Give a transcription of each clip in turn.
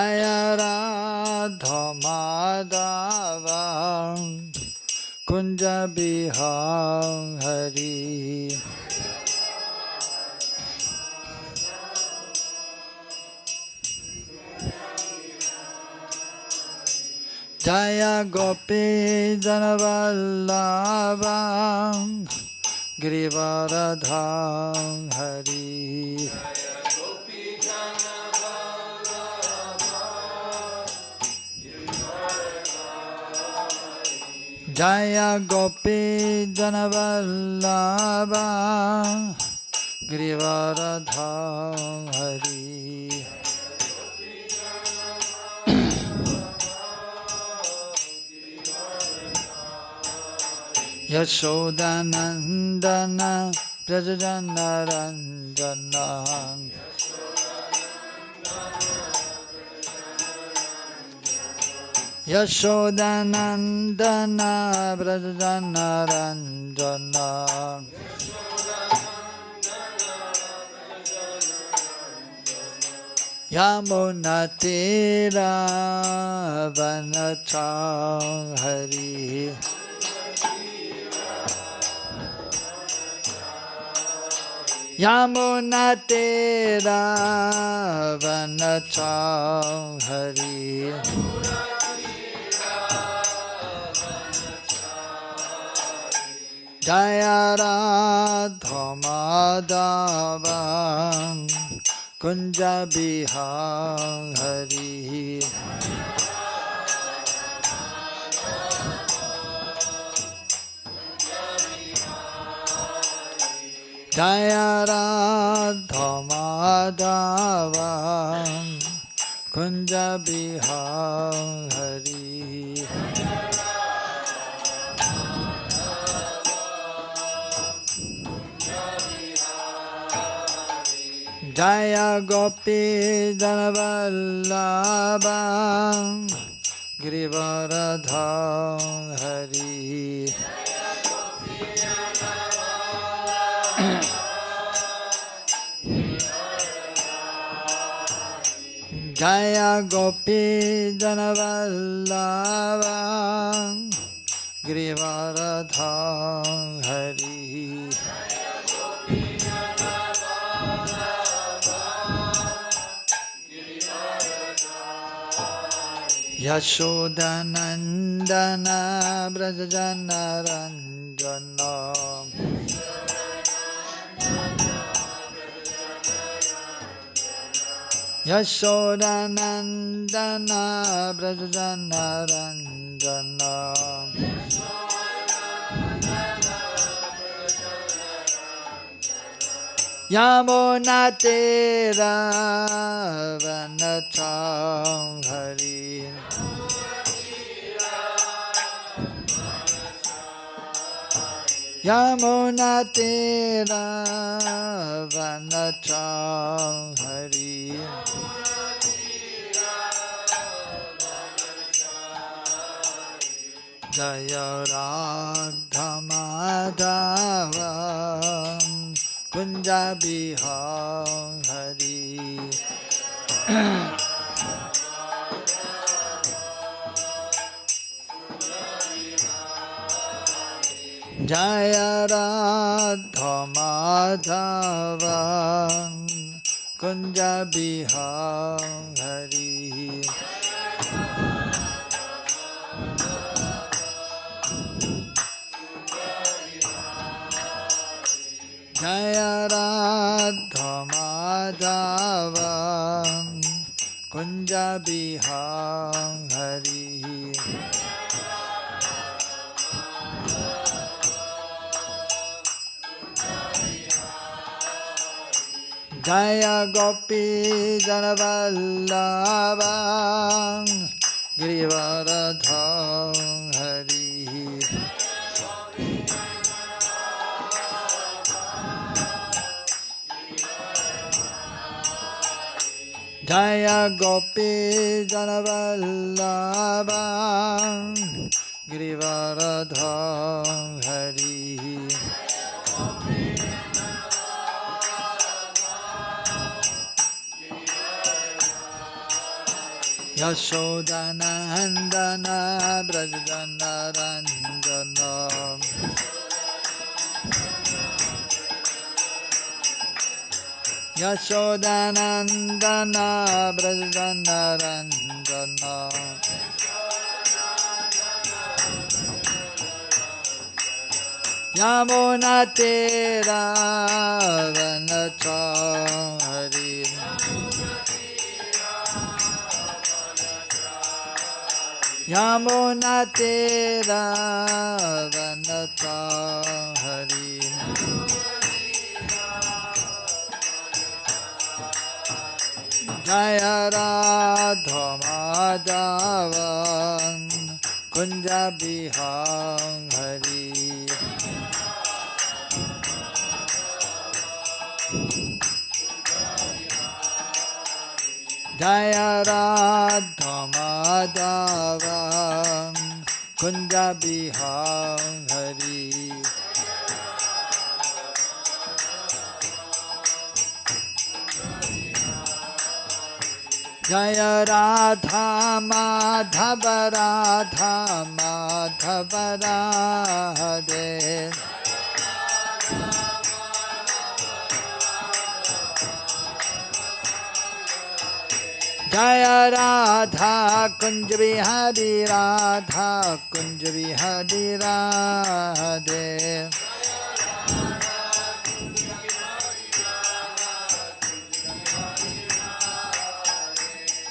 Jaya Radha Madhava Kunja Bihari. Jaya Gopi Janavallabha Girivaradha Hari. Jaya Gopi Janavallabha Girivaradha Hari. Yashodanandana Brajajanaranjana Yashodanandana Brajajanaranjana Yamunatira Vanachari. Yamunatira Vanachari. Jaya Radha Madhava Kunja Bihari. Jaya Radha Madhava Kunja Bihari. Jaya Gopi Janavallabha Girivaradha Hari. Jaya Gopi Janavallabha Girivaradha Hari. Yashodanandana Brajajanaranjana Yashodanandana Brajajanaranjana Yamunatira Vanachari. Yamunatira Vanachari. Jaya Radha Madhava Kunja Bihari. Jaya Radha Madhava Kunja Bihari. Jaya Radha Madhava Kunja Bihari. Jaya Gopi Janavallabha Girivaradha Hari. Jaya Gopi Janavallabha Girivaradha Hari. Yashodanandana Brajanaranjana Yashodanandana Brajanaranjana Yamunatira Vanachari Yamunatira Vanachari Jaya Radha Madhavan Kunja Bihari Jaya Radha Madhavan Kunja Bihari Jaya Radha Madhava Radha Madhava Radhe Jaya Radha Kunj Bihari Radha Kunj Bihari Radhe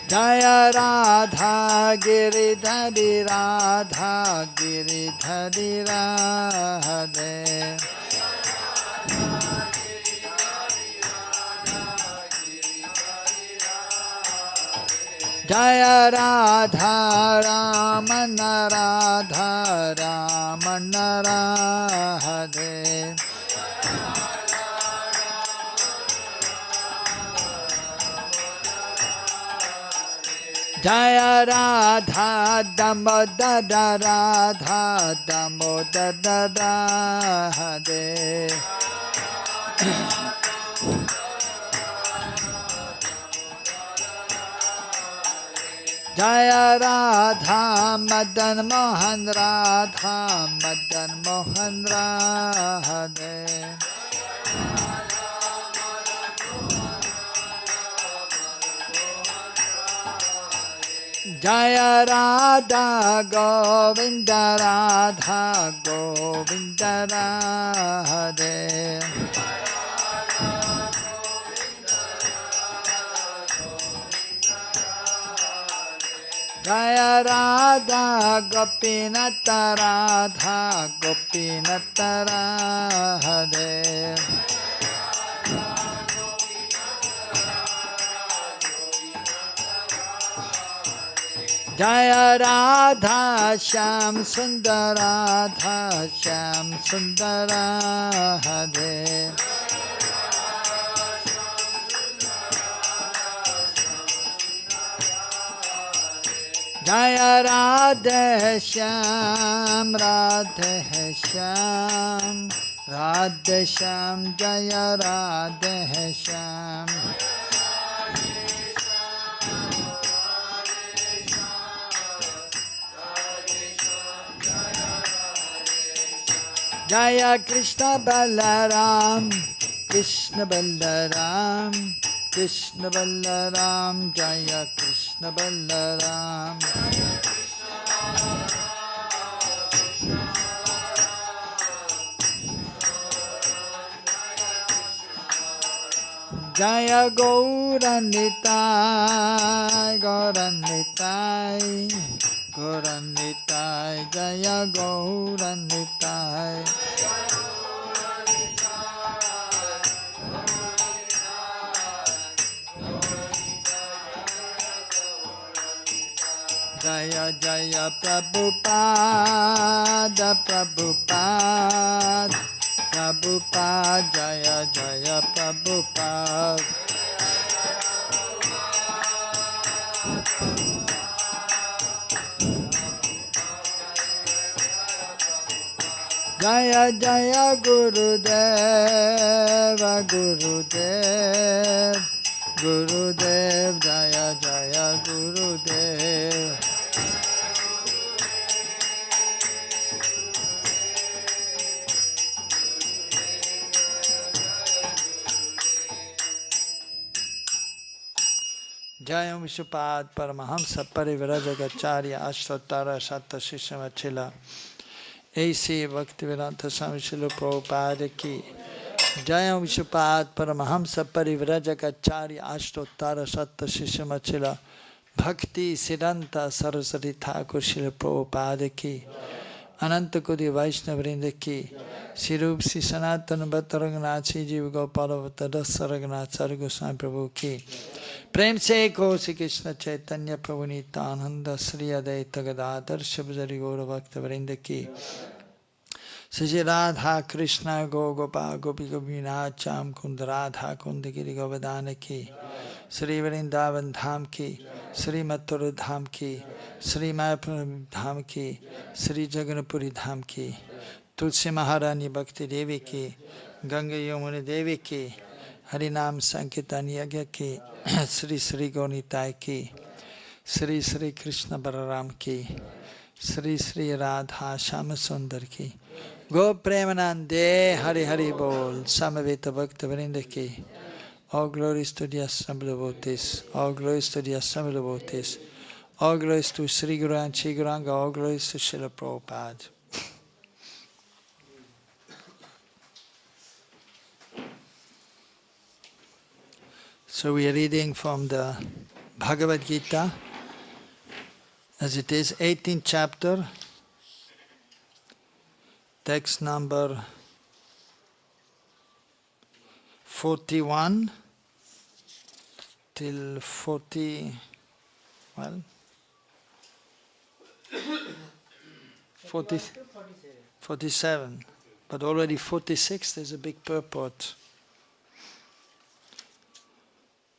Jaya Radha Giridhari Radha Giridhari Radhe Jaya Radha Ramana Radha Ramana Radhe Jaya Radha Damodara Radha Damodara Radhe Jaya Radha Madan Mohan Radha Madan Mohan Radhe Jaya Radha Govinda Radha Govinda Radhe Jaya Radha Gopinata Radha Gopinata Radhe Jaya Radha Shyam Sundar Radha Shyam Sundar Radhe Jaya Radha Shyam Radha Shyam Radha Shyam Jaya Radha Shyam Jaya Krishna Balaram Krishna Balaram Krishna Balaram Jaya Krishna Balaram Jaya Gauranitai Gauranitai Gauranitai Jaya Gauranitai Jaya Jaya Prabhupada Prabhupada Prabhupada Jaya Jaya Prabhupada Jaya Jaya Gurudeva Gurudev Gurudev Jaya Jaya Gurudev Jayam Vishupad Paramahamsa Parivrajagacharya Ashtottara Satta Shishamachila A.C. Bhaktivedanta Swami Srila Prabhupada ki. Jayam Vishupad Paramahamsa Parivrajagacharya Ashtottara Satta Shishamachila Bhakti Siddhanta Saraswati Thakur Srila Prabhupada ki. Ananta Kodi Vaishnava Vrinda ki. Sirup Si Sanatana Bhatta Raghunath Si Jiva Gopala Tadassa Raghunath Sargoswami Prabhu ki. Prem se ko Sri Krishna Chaitanya Prabhu Nityananda Sri Advaita Gadadhar Shabdari Gaura Bhakta Vrinda ki. Sri Radha Krishna Go Gopa Gopi Gopinatham Kunda Radha Kunda Giri Govardhana ki. Sri Vrindavan Dham ki. Sri Mathura Dham ki. Sri Mayapur Dham ki. Sri Jagannathpuri Dham ki. Tulsi Maharani Bhakti Devi ki. Ganga Yamuna Devi ki. Harinam Sankirtan Yagya ki. Sri Sri Gaunitai ki. Sri Sri Krishna Balaram ki. Sri Sri Radha Shama Sundar ki. Go Premanande Hari Hari Bol Samaveta Bhakta Vrinda ki. All glories to the assembled devotees. All glories to the assembled devotees. All glories to Sri Guru and Sri Guranga. All glories to Srila Prabhupada. So we are reading from the Bhagavad Gita, as it is, 18th chapter, text number 41 till 40, well, 47, but already 46, there's a big purport.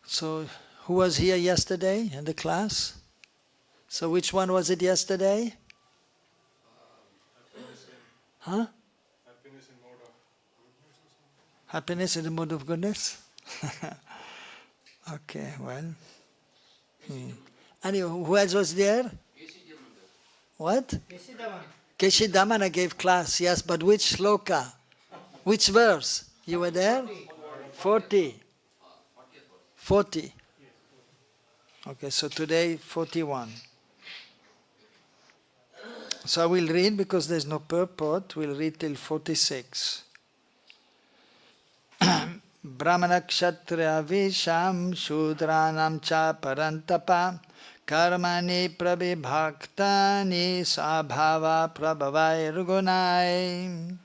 So, who was here yesterday in the class? So, which one was it yesterday? Huh? Happiness in the mood of goodness? Okay, well. Anyway, who else was there? What? Keshi Damana gave class, yes, but which sloka? Which verse? You were there? 40. 40. Okay, so today 41. So I will read because there's no purport. We'll read till 46. Brāhmaṇa-kṣatriya-viśāṁ śūdrāṇāṁ ca paran-tapa karmāṇi pravibhaktāni svabhāva-prabhavair guṇaiḥ.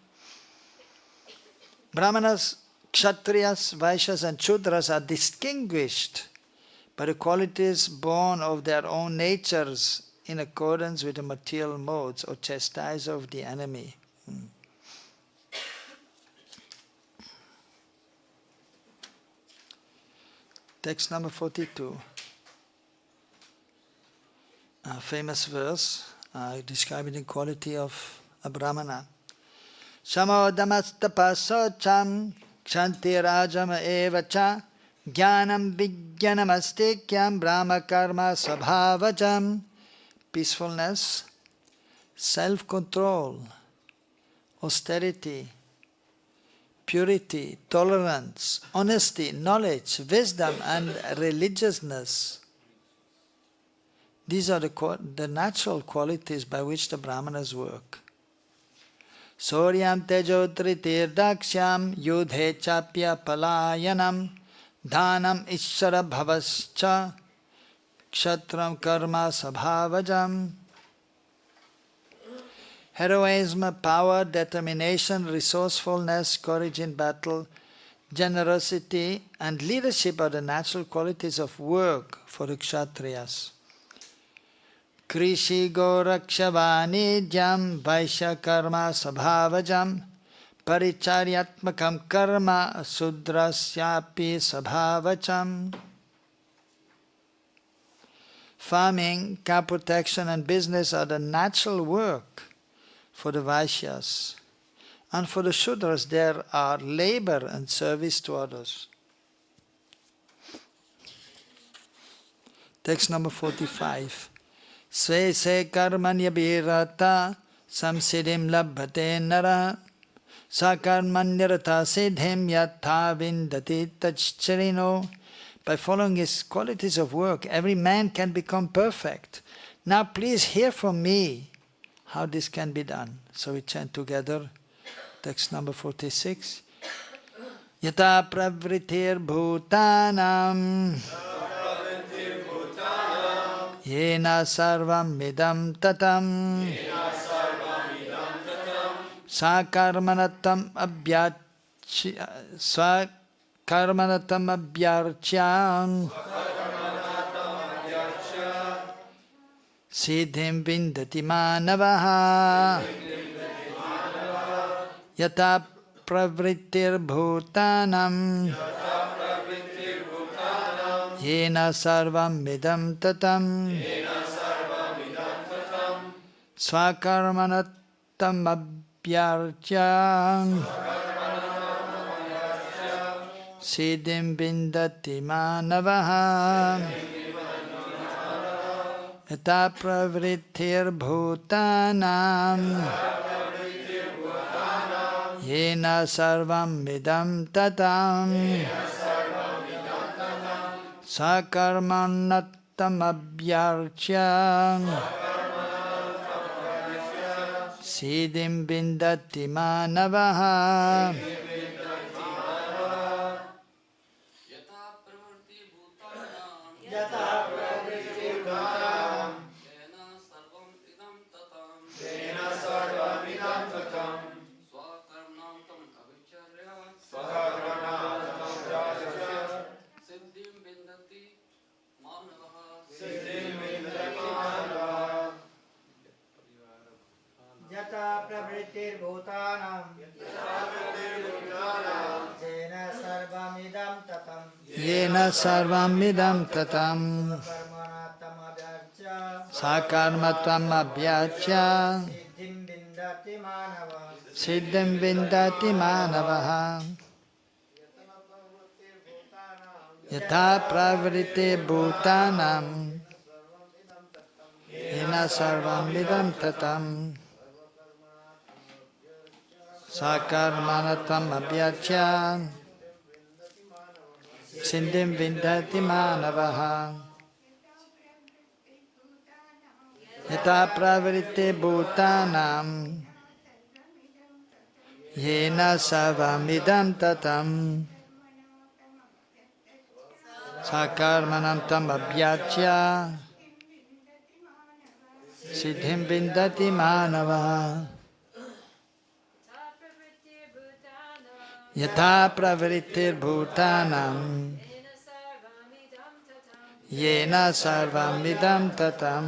Brāhmanas, kṣatriyas, vaiśyas and śūdras are distinguished by the qualities born of their own natures in accordance with the material modes or chastiser of the enemy. Text number 42. A famous verse describing the quality of a brahmana. Śamo damas tapaḥ śaucaṁ kshantirajam evacha jnanam vijnanam astikyam brahma karma svabhāva-prabhavair. Peacefulness, self-control, austerity, purity, tolerance, honesty, knowledge, wisdom and religiousness. These are the natural qualities by which the brahmanas work. Soryam tejo tritirdakshyam yudhe chapya palayanam dhanam ishara bhavascha kshatram karma sabhavajam. Heroism, power, determination, resourcefulness, courage in battle, generosity and leadership are the natural qualities of work for the kshatriyas. Krishi gorakshavanijam vaishya karma sabhavajam paricharyatmakam karma śūdrasyapi sabhavacham. Farming, cow protection and business are the natural work for the vaiśyas. And for the śūdras there are labor and service to others. Text number 45. Sve se karmanya birata samsiddhim labhate nara sakarmanyarata siddhim yatha vindati tacharino by following his qualities of work, every man can become perfect. Now please hear from me how this can be done. So we chant together, text number 46. Yata pravritir bhutanam yena sarvam midam tatam sakarmanatam abhyarchyam siddhim vindati manavaha yata pravrittir bhutanam yena sarvam midam tatam svakarmanatam abhyarchyam siddhim vindati manavaha yata pravrittir bhutanam yena sarvam midam tatam sakarmanatam abhyarchyam siddhim vindati manavaha yena sarvam idam tatam sakarmatam abhyarcya siddhim vindati manavaha yatha pravrite bhutanam yena sarvam idam tatam sakarmanatam abhyarcya siddhim vindati manavaha yata pravrite bhutanam yena sarvamidam tatam sakarmanatam abhyarcya siddhim vindati manavaha yatha pravrittir bhutanam yena sarvam idam tatam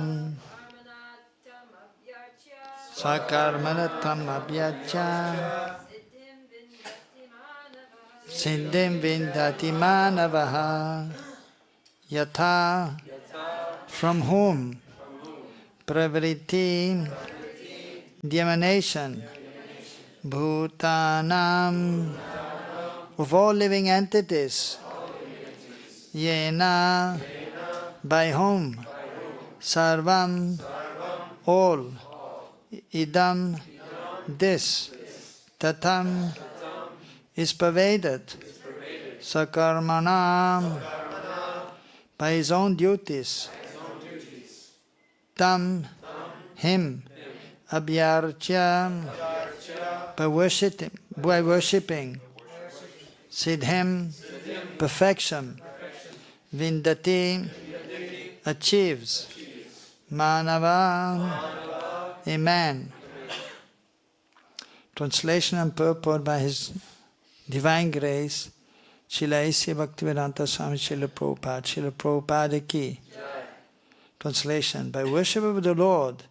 sakarmanatam abhyarcya siddhim vindati manavaha yatha from whom pravritti the emanation bhutanam of all living entities yena by whom sarvam all idam this tatam is pervaded sakarmanam by his own duties tam him abhyarchyam by worshipping siddhim perfection vindati achieves manava a man. Translation and purport by His Divine Grace Srila A.C. Bhaktivedanta Swami Srila Prabhupada. Srila Prabhupada ki. Translation: by worship of the Lord,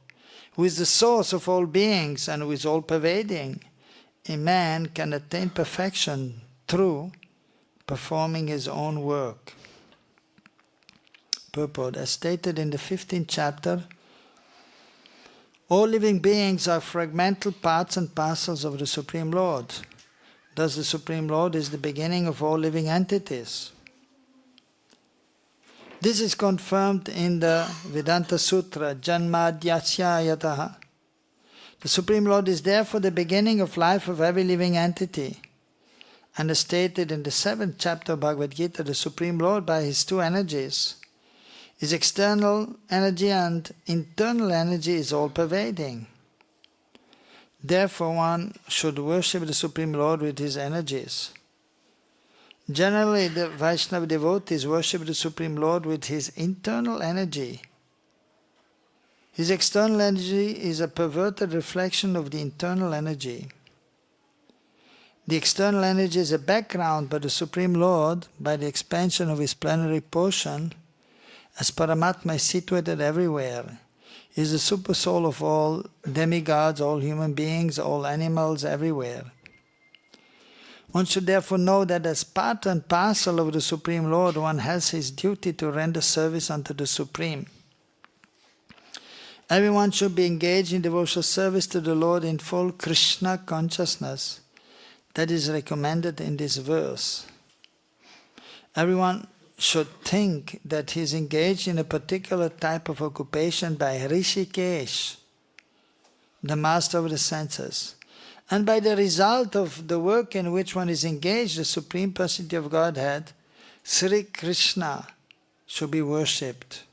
who is the source of all beings and who is all pervading, a man can attain perfection through performing his own work. Purport: as stated in the 15th chapter, all living beings are fragmental parts and parcels of the Supreme Lord. Thus the Supreme Lord is the beginning of all living entities. This is confirmed in the Vedanta Sutra, Janmadhyasya Yataha. The Supreme Lord is therefore the beginning of life of every living entity. and as stated in the 7th chapter of Bhagavad Gita, the Supreme Lord by his two energies, his external energy and internal energy is all-pervading. Therefore, one should worship the Supreme Lord with his energies. Generally, the Vaishnava devotees worship the Supreme Lord with his internal energy. His external energy is a perverted reflection of the internal energy. The external energy is a background, but the Supreme Lord, by the expansion of his plenary portion, as Paramatma is situated everywhere, is the super soul of all demigods, all human beings, all animals, everywhere. One should therefore know that as part and parcel of the Supreme Lord, one has his duty to render service unto the Supreme. Everyone should be engaged in devotional service to the Lord in full Krishna consciousness. That is recommended in this verse. Everyone should think that he is engaged in a particular type of occupation by Rishikesh, the master of the senses. And by the result of the work in which one is engaged, the Supreme Personality of Godhead, Sri Krishna, should be worshipped.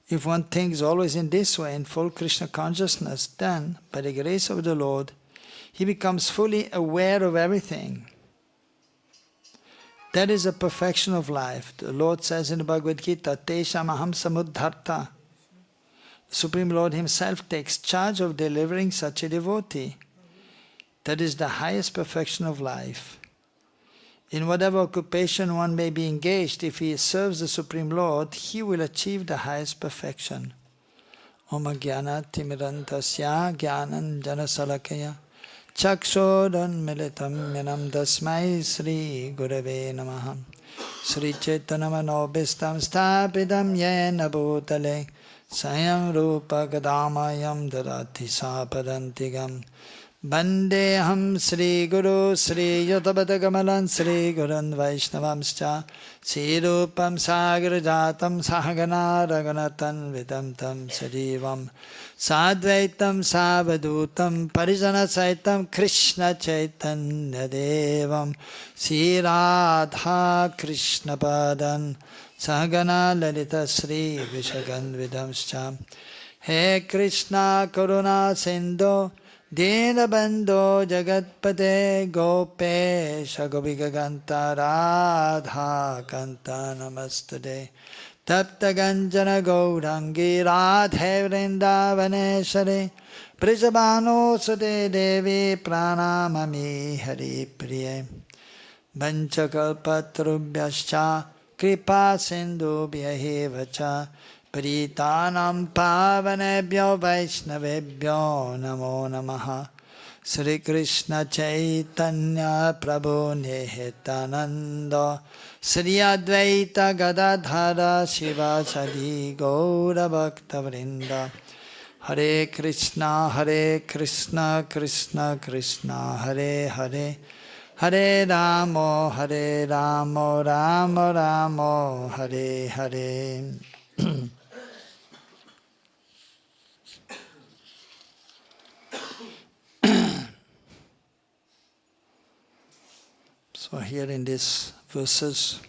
If one thinks always in this way, in full Krishna consciousness, then, by the grace of the Lord, he becomes fully aware of everything. That is a perfection of life. The Lord says in the Bhagavad Gita, Tesham aham samudharta. The Supreme Lord himself takes charge of delivering such a devotee. That is the highest perfection of life. In whatever occupation one may be engaged, if he serves the Supreme Lord, he will achieve the highest perfection. Om Jnana Timirantasya Jnanan Janasalakaya Chakshodan Militam Minam Dasmai Sri Gurave Namaha Sri Chaitanamanobhistam Stapidam Yena Bhutale Sayam Rupa Gadamayam Dadati Sapadantigam Bandeham Sri Guru Sri Yotabadagamalan Sri Gurun Vaishnavamscha Sri Rupam Sagrajatam Sahagana Raganatan Vidamtam Sarivam Sadvaitam Savadutam Parijana Saitam Krishna Chaitanya Devam Sri Radha Krishna Padan Sahagana Lalita Sri Vishagan Vidamscha He Krishna Karuna Sindhu Dinabandho Jagatpate Gopesha Gopikaganta Radha Kanta Namastade Tapta Ganjana Gaurangi Radhe Vrindavaneshare Prishabhano Sute Devi Pranamami Hari Priye Vanchakalpatrubhyascha Kripa Sindhubhyahevacha Paritanam Pavanebhyo Vaishnavebhyo Namo Namaha Sri Krishna Chaitanya Prabhu Nihitananda Sri Advaita Gadadhara Shiva Sadi Gaura Bhakta Vrinda Hare Krishna Krishna Krishna Hare Hare Hare Ramo Ramo Ramo Hare Hare. So here in these verses,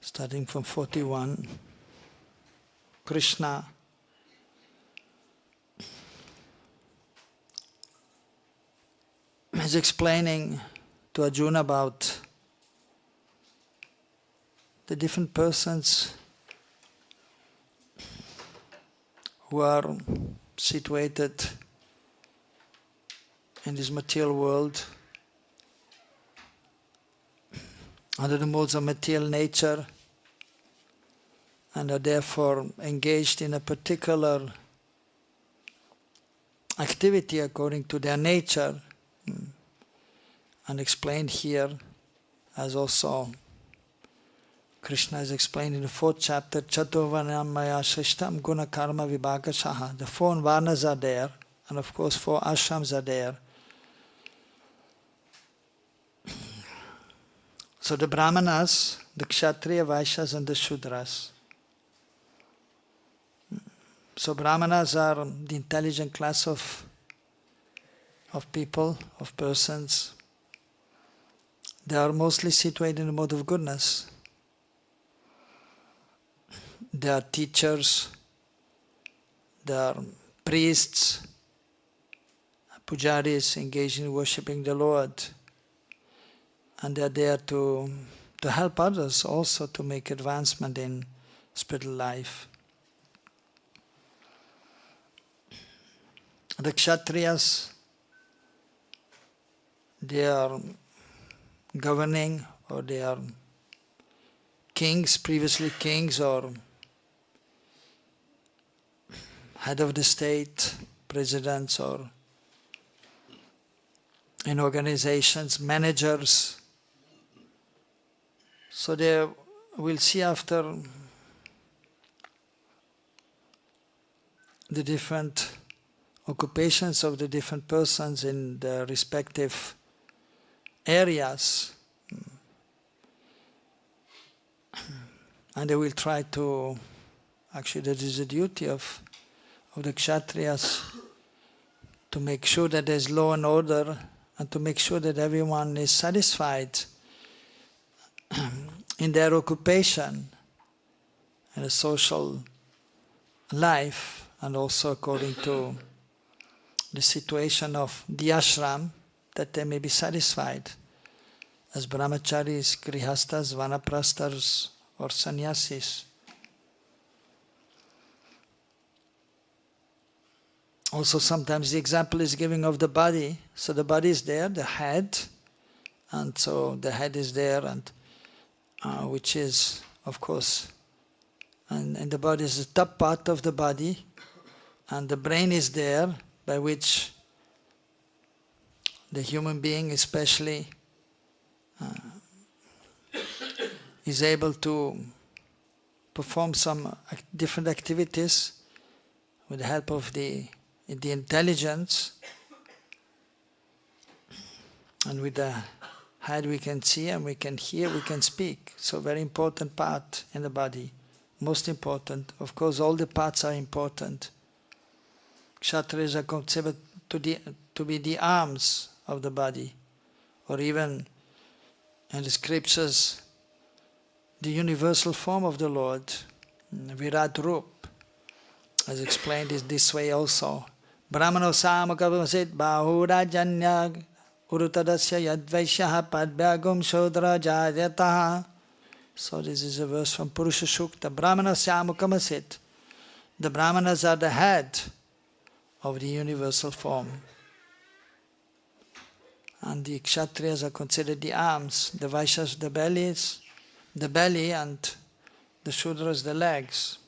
starting from 41, Krishna is explaining to Arjuna about the different persons who are situated in this material world under the modes of material nature and are therefore engaged in a particular activity according to their nature, and explained here as also Krishna is explained in the 4th chapter, Chaturvarnam Maya Shrishtam Guna Karma Vibhaka Shaha. The 4 varnas are there, and of course 4 ashrams are there. So the Brāhmaṇas, the Kshatriya, Vaiśyas and the śūdras. So Brāhmaṇas are the intelligent class of of people, of persons, they are mostly situated in the mode of goodness. They are teachers, they are priests, pujaris engaged in worshipping the Lord, and they are there to help others also to make advancement in spiritual life. The kṣatriyas, they are governing, or they are kings, previously kings, or head of the state, presidents, or in organizations, managers. So they will see after the different occupations of the different persons in their respective areas, and they will try to, actually that is the duty of the kṣatriyas, to make sure that there is law and order, and to make sure that everyone is satisfied in their occupation, in a social life, and also according to the situation of the ashram, that they may be satisfied as brahmacharis, grihastas, vanaprasthas, or sannyasis. Also sometimes the example is giving of the body. So the body is there, the head, and so the head is there, and which is, of course, and the body is the top part of the body, and the brain is there, by which the human being especially is able to perform some different activities with the help of the intelligence, and with the head we can see and we can hear, we can speak. So very important part in the body, most important. Of course, all the parts are important. Kshatriyas are considered to be the arms of the body, or even in the scriptures, the universal form of the Lord, Virat Rup, as explained is this way also. Brāhmaṇa-kṣatriya-viśāṁ bahurajanya urutadasya yadvaisyaha padbyagum śūdrāṇāṁ. So this is a verse from Purusha Sukta. Brāhmaṇa-kṣatriya-viśāṁ. The Brāhmanas are the head of the universal form. And the Kshatriyas are considered the arms, the vaiśyas the belly, and the śūdras the legs.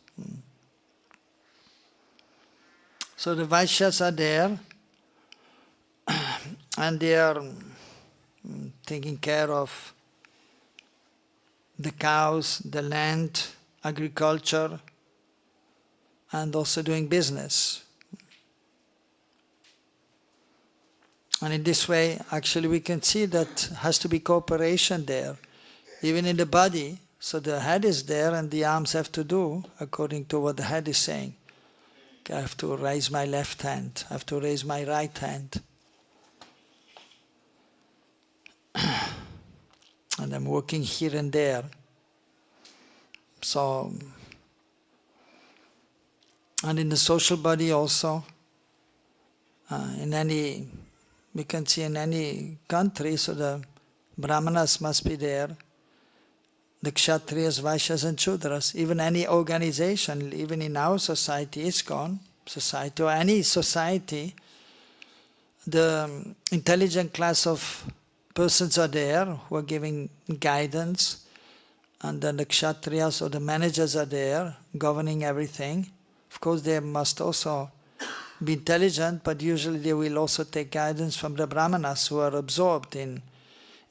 So the vaiśyas are there, and they are taking care of the cows, the land, agriculture, and also doing business. And in this way, actually we can see that has to be cooperation there, even in the body. So the head is there and the arms have to do according to what the head is saying. Okay, I have to raise my left hand, I have to raise my right hand. And I'm working here and there. So, and in the social body also, we can see in any country, so the Brāhmanas must be there, the Kshatriyas, Vaiśyas and Śūdras, even any organization, even in our society, ISKCON society, or any society, the intelligent class of persons are there who are giving guidance, and then the Kshatriyas or the managers are there governing everything. Of course, they must also be intelligent, but usually they will also take guidance from the Brāhmanas who are absorbed in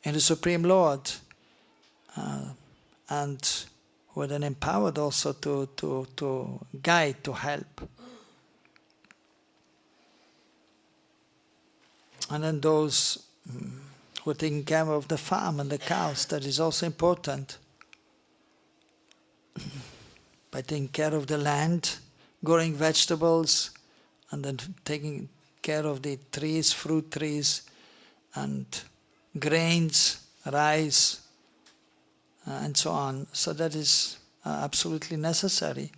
the Supreme Lord, and who are then empowered also to guide, to help. And then those who are taking care of the farm and the cows, that is also important. By taking care of the land, growing vegetables, and then taking care of the trees, fruit trees, and grains, rice, and so on. So that is absolutely necessary.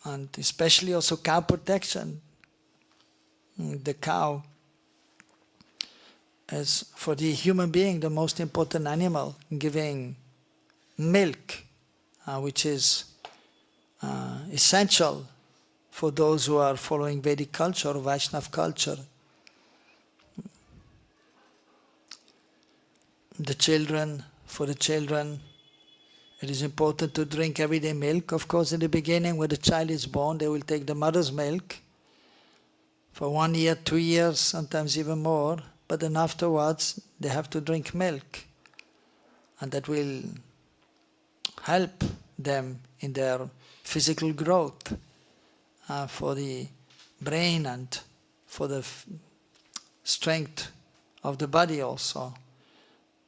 And especially also cow protection. The cow is, for the human being, the most important animal, giving milk, which is essential for those who are following Vedic culture or Vaishnava culture. For the children, it is important to drink everyday milk. Of course, in the beginning, when the child is born, they will take the mother's milk for 1 year, 2 years, sometimes even more. But then afterwards, they have to drink milk. And that will help them in their physical growth, for the brain and for the strength of the body also.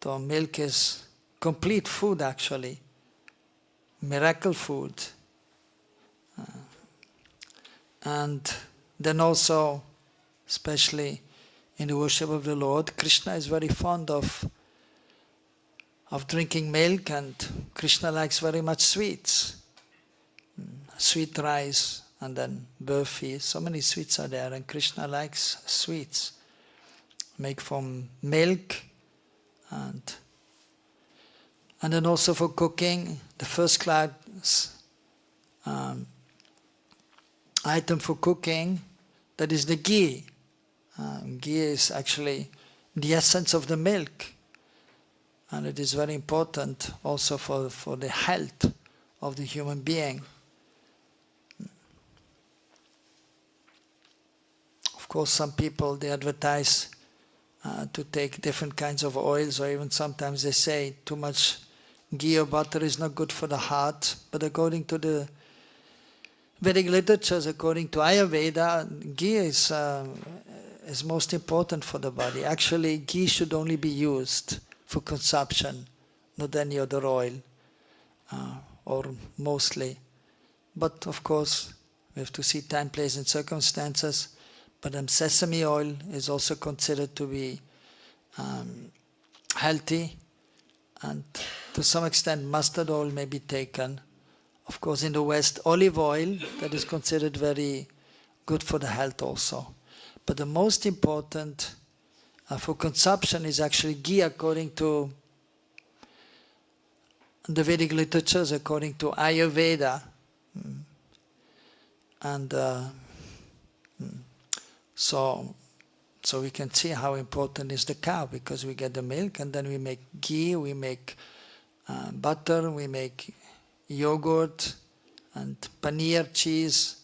So milk is complete food actually, miracle food. And then also, especially in the worship of the Lord, Krishna is very fond of drinking milk, and Krishna likes very much sweets. Sweet rice and then burfi, so many sweets are there, and Krishna likes sweets. Make from milk, and then also for cooking, the first class item for cooking, that is the ghee. Ghee is actually the essence of the milk, and it is very important also for the health of the human being. Of course, some people, they advertise to take different kinds of oils, or even sometimes they say too much ghee or butter is not good for the heart. But according to the Vedic literatures, according to Ayurveda, ghee is most important for the body. Actually, ghee should only be used for consumption, not any other oil, or mostly. But of course, we have to see time, place, and circumstances. But sesame oil is also considered to be healthy, and to some extent mustard oil may be taken. Of course, in the West, olive oil, that is considered very good for the health also. But the most important for consumption is actually ghee, according to the Vedic literatures, according to Ayurveda. And so we can see how important is the cow, because we get the milk and then we make ghee, we make butter, we make yogurt and paneer, cheese.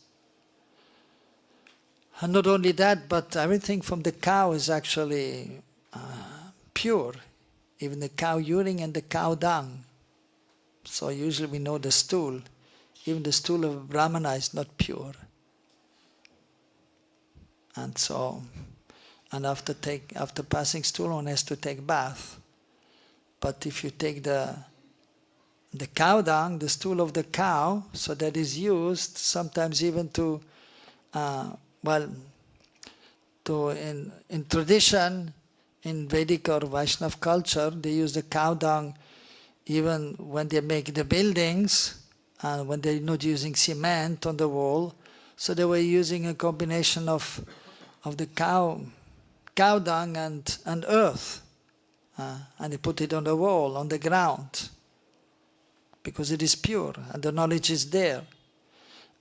And not only that, but everything from the cow is actually pure. Even the cow urine and the cow dung. So usually we know the stool. Even the stool of a brāhmana is not pure. And so, and after passing stool, one has to take bath. But if you take the cow dung, the stool of the cow, so that is used sometimes even to, in tradition, in Vedic or Vaishnava culture, they use the cow dung even when they make the buildings, and when they're not using cement on the wall. So they were using a combination of the cow dung and earth, and they put it on the wall, on the ground, because it is pure and the knowledge is there.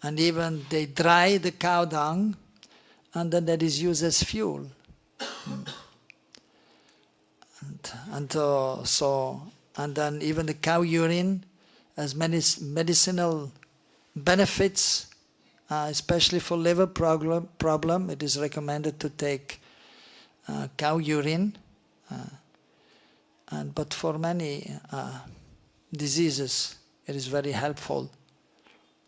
And even they dry the cow dung, and then that is used as fuel. And then even the cow urine has many medicinal benefits, especially for liver problem. It is recommended to take cow urine, but for many diseases it is very helpful.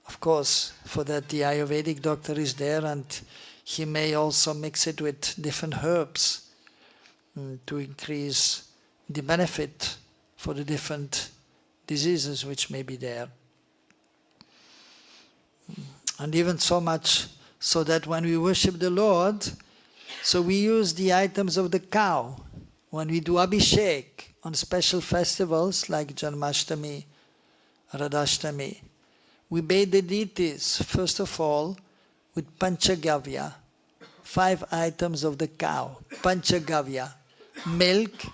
Of course, for that the Ayurvedic doctor is there, and he may also mix it with different herbs to increase the benefit for the different diseases which may be there. And even so much So that when we worship the Lord, so we use the items of the cow. When we do Abhishek on special festivals like Janmashtami, Radhashtami, we bathe the deities, first of all, with Panchagavya, 5 items of the cow. Panchagavya, milk,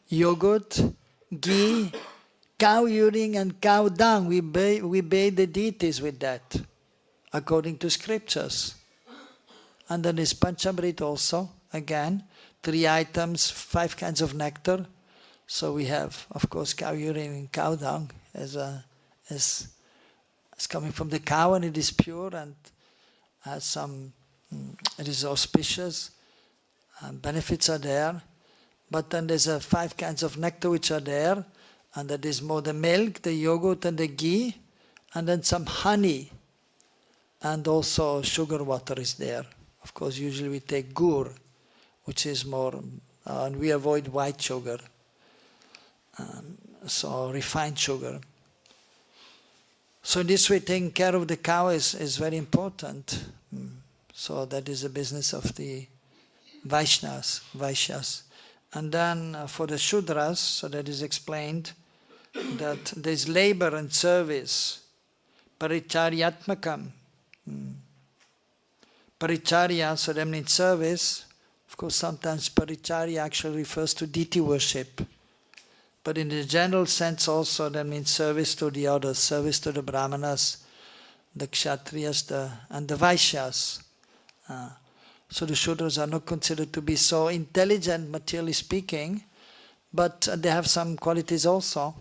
yogurt, ghee, cow urine and cow dung. We bathe the deities with that, according to scriptures. And then is Panchamrit also, again, 3 items, 5 kinds of nectar. So we have, of course, cow urine and cow dung as coming from the cow, and it is pure and has some, it is auspicious, benefits are there. But then there's 5 kinds of nectar which are there, and that is more the milk, the yogurt and the ghee, and then some honey, and also sugar water is there. Of course, usually we take gur, which is more, and we avoid white sugar, so refined sugar. So in this way, taking care of the cow is very important. So that is the business of the vaiśyas. And then for the śūdras, so that is explained that there is labor and service, paricharyatmakam. Paricharya, so that means service. Of course, sometimes paricharya actually refers to deity worship. But in the general sense also, that means service to the others, service to the brāhmaṇas, the kṣatriyas, and the vaiśyas. So the śūdras are not considered to be so intelligent, materially speaking, but they have some qualities also.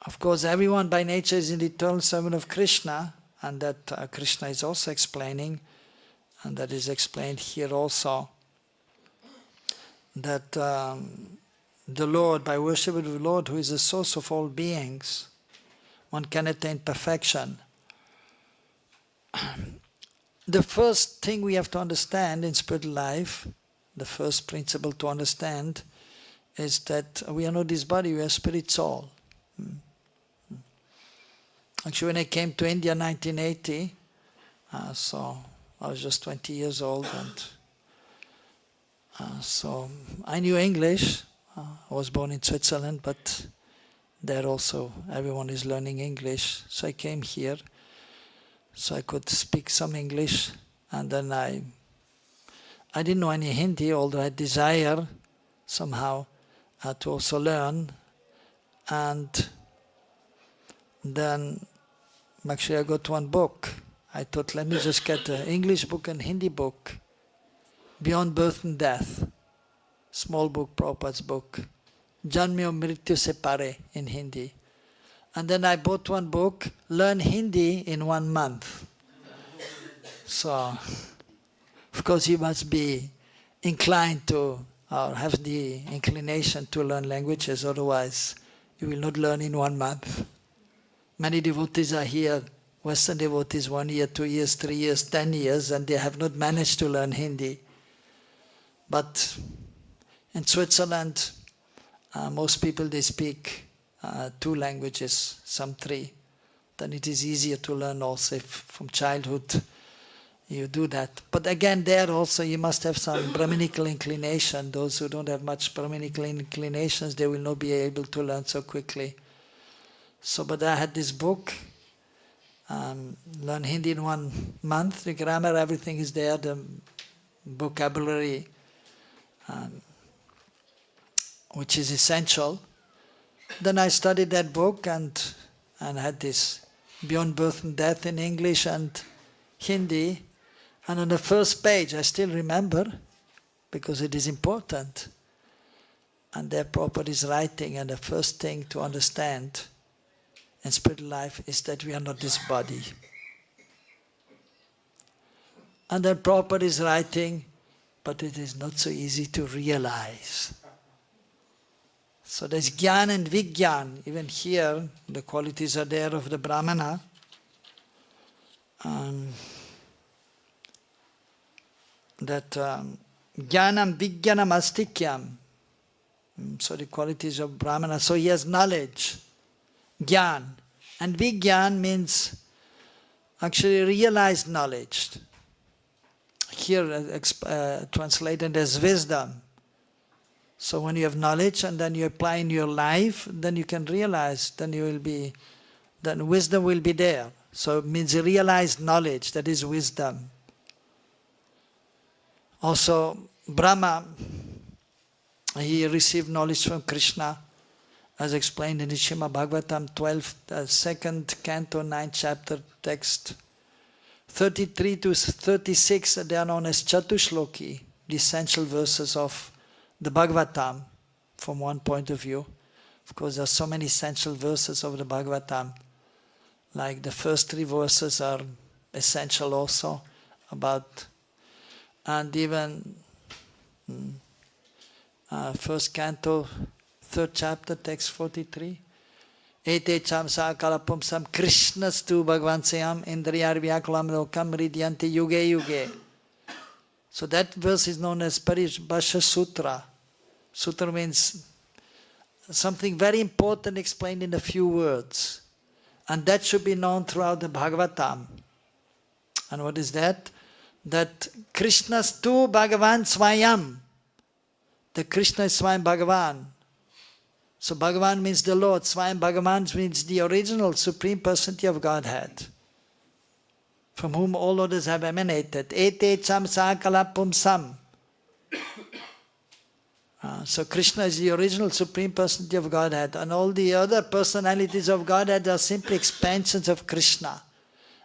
Of course, everyone by nature is an eternal servant of Krishna, and that Krishna is also explaining, and that is explained here also, that the Lord, by worshiping the Lord, who is the source of all beings, one can attain perfection. The first thing we have to understand in spiritual life, the first principle to understand, is that we are not this body, we are spirit soul. Actually, when I came to India in 1980, so I was just 20 years old, and so I knew English. I was born in Switzerland, but there also everyone is learning English. So I came here, so I could speak some English, and then I didn't know any Hindi, although I desire somehow to also learn. And then actually I got one book. I thought, let me just get an English book and Hindi book, Beyond Birth and Death. Small book, Prabhupada's book, Janmyo Mrityu Se Pare in Hindi. And then I bought one book, Learn Hindi in 1 month. So, of course you must be inclined to, or have the inclination to learn languages, otherwise you will not learn in 1 month. Many devotees are here, Western devotees, 1 year, 2 years, 3 years, 10 years, and they have not managed to learn Hindi. But in Switzerland, most people, they speak 2 languages, some 3. Then it is easier to learn also if from childhood you do that. But again, there also you must have some Brahminical inclination. Those who don't have much Brahminical inclinations, they will not be able to learn so quickly. So, but I had this book, Learn Hindi in 1 month. The grammar, everything is there, the vocabulary, which is essential. Then I studied that book and had this Beyond Birth and Death in English and Hindi. And on the first page, I still remember, because it is important, and there Prabhupada is writing, and the first thing to understand in spiritual life is that we are not this body. And then Prabhupada is writing, but it is not so easy to realize. So there's Jnana and Vijnana. Even here, the qualities are there of the Brahmana. That Jnanam Vijnanam Astikyam. So the qualities of Brahmana. So he has knowledge, Jnana. And Vijnana means actually realized knowledge. Here translated as wisdom. So when you have knowledge and then you apply in your life, then you can realize, then wisdom will be there. So it means realized knowledge, that is wisdom. Also, Brahma, he received knowledge from Krishna, as explained in the Srimad Bhagavatam 12, 2nd canto, 9th chapter text. 33 to 36, they are known as Chatushloki, the essential verses of the Bhagavatam, from one point of view. Of course, there are so many essential verses of the Bhagavatam. Like the first 3 verses are essential also, and even first canto, 3rd chapter, text 43. Ete chamsa kalapumsam krishnastu bhagavansayam indriyar vyakulam lokam ridyanti yuge yuge. So that verse is known as Paribhasha Sutra. Sutra means something very important explained in a few words. And that should be known throughout the Bhagavatam. And what is that? That Krishnastu Bhagavan Swayam. The Krishna is Swayam Bhagavan. So Bhagavan means the Lord. Swayam Bhagavan means the original Supreme Personality of Godhead, from whom all others have emanated. Ete cham sakala pumsam. So Krishna is the original Supreme Personality of Godhead, and all the other personalities of Godhead are simply expansions of Krishna.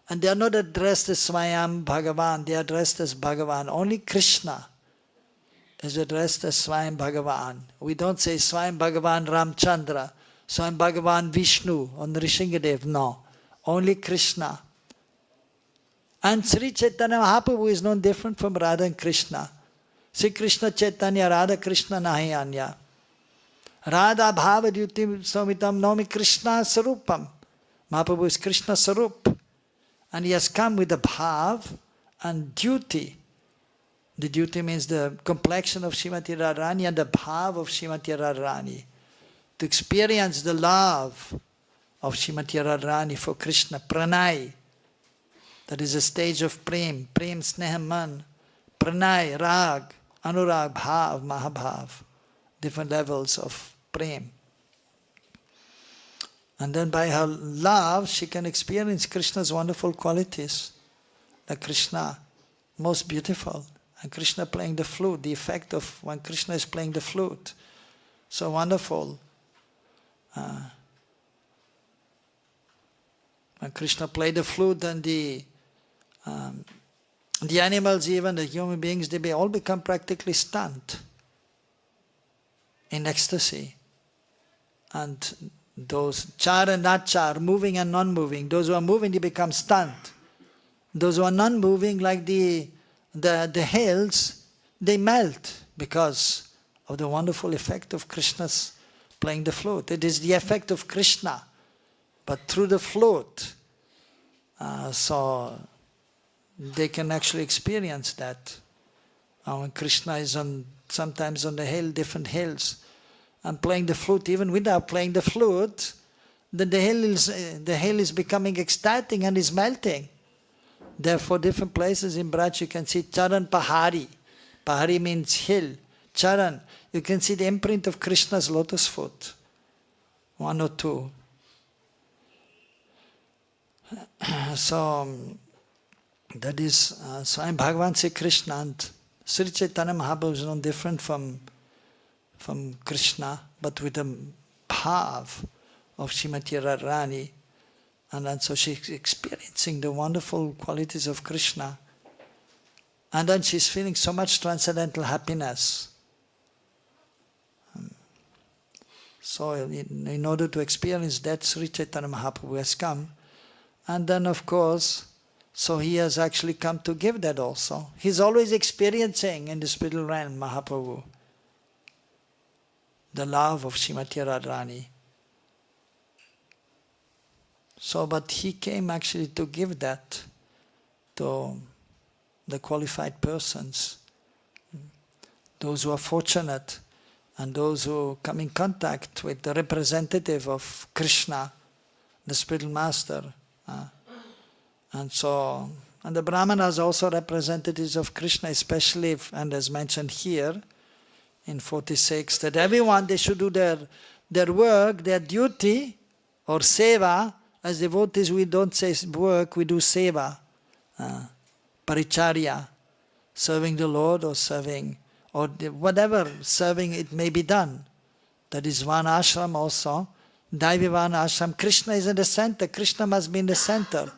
And they are not addressed as Swayam Bhagavan, they are addressed as Bhagavan. Only Krishna is addressed as Swayam Bhagavan. We don't say Swayam Bhagavan Ramchandra, Swayam Bhagavan Vishnu, or Nrishingadev, no. Only Krishna. And Sri Chaitanya Mahaprabhu is known different from Radha and Krishna. Sri Krishna Chaitanya, Radha Krishna Nahi Anya. Radha Bhava Dyuti Somitam Nomi Krishna Sarupam. Mahaprabhu is Krishna Sarup. And he has come with the bhav and duty. The duty means the complexion of Srimati Radharani and the bhav of Srimati Radharani. To experience the love of Srimati Radharani for Krishna, pranay. That is a stage of prem, prem sneham man, pranay, rag, anurag, bhav, mahabhav. Different levels of prem. And then by her love, she can experience Krishna's wonderful qualities. Like Krishna, most beautiful. And Krishna playing the flute, the effect of when Krishna is playing the flute. So wonderful. When Krishna played the flute, then the animals, even the human beings, they all become practically stunned in ecstasy. And those char and not char, moving and non-moving, those who are moving, they become stunned. Those who are non-moving, like the hills, they melt because of the wonderful effect of Krishna's playing the flute. It is the effect of Krishna, but through the flute. So they can actually experience that. When Krishna is sometimes on the hill, different hills, and playing the flute, even without playing the flute, then the hill is becoming ecstatic and is melting. Therefore, different places in Braj you can see Charan Pahari. Pahari means hill. Charan, you can see the imprint of Krishna's lotus foot. 1 or 2. So that is Swayam Bhagavan Sri Krishna, and Sri Chaitanya Mahaprabhu is known different from Krishna, but with the bhav of Srimati Radharani. And then so she's experiencing the wonderful qualities of Krishna. And then she's feeling so much transcendental happiness. So in order to experience that, Sri Chaitanya Mahaprabhu has come. And then of course, so he has actually come to give that also. He's always experiencing in the spiritual realm, Mahaprabhu, the love of Srimati Radharani. So, but he came actually to give that to the qualified persons, those who are fortunate, and those who come in contact with the representative of Krishna, the spiritual master. And so, and the Brāhmaṇas are also representatives of Krishna, especially, and as mentioned here in 46, that everyone, they should do their work, their duty, or seva. As devotees, we don't say work, we do seva, paricharya, serving the Lord or serving, or whatever serving it may be done. That is one ashram also. Daivivan ashram. Krishna is in the center. Krishna must be in the center.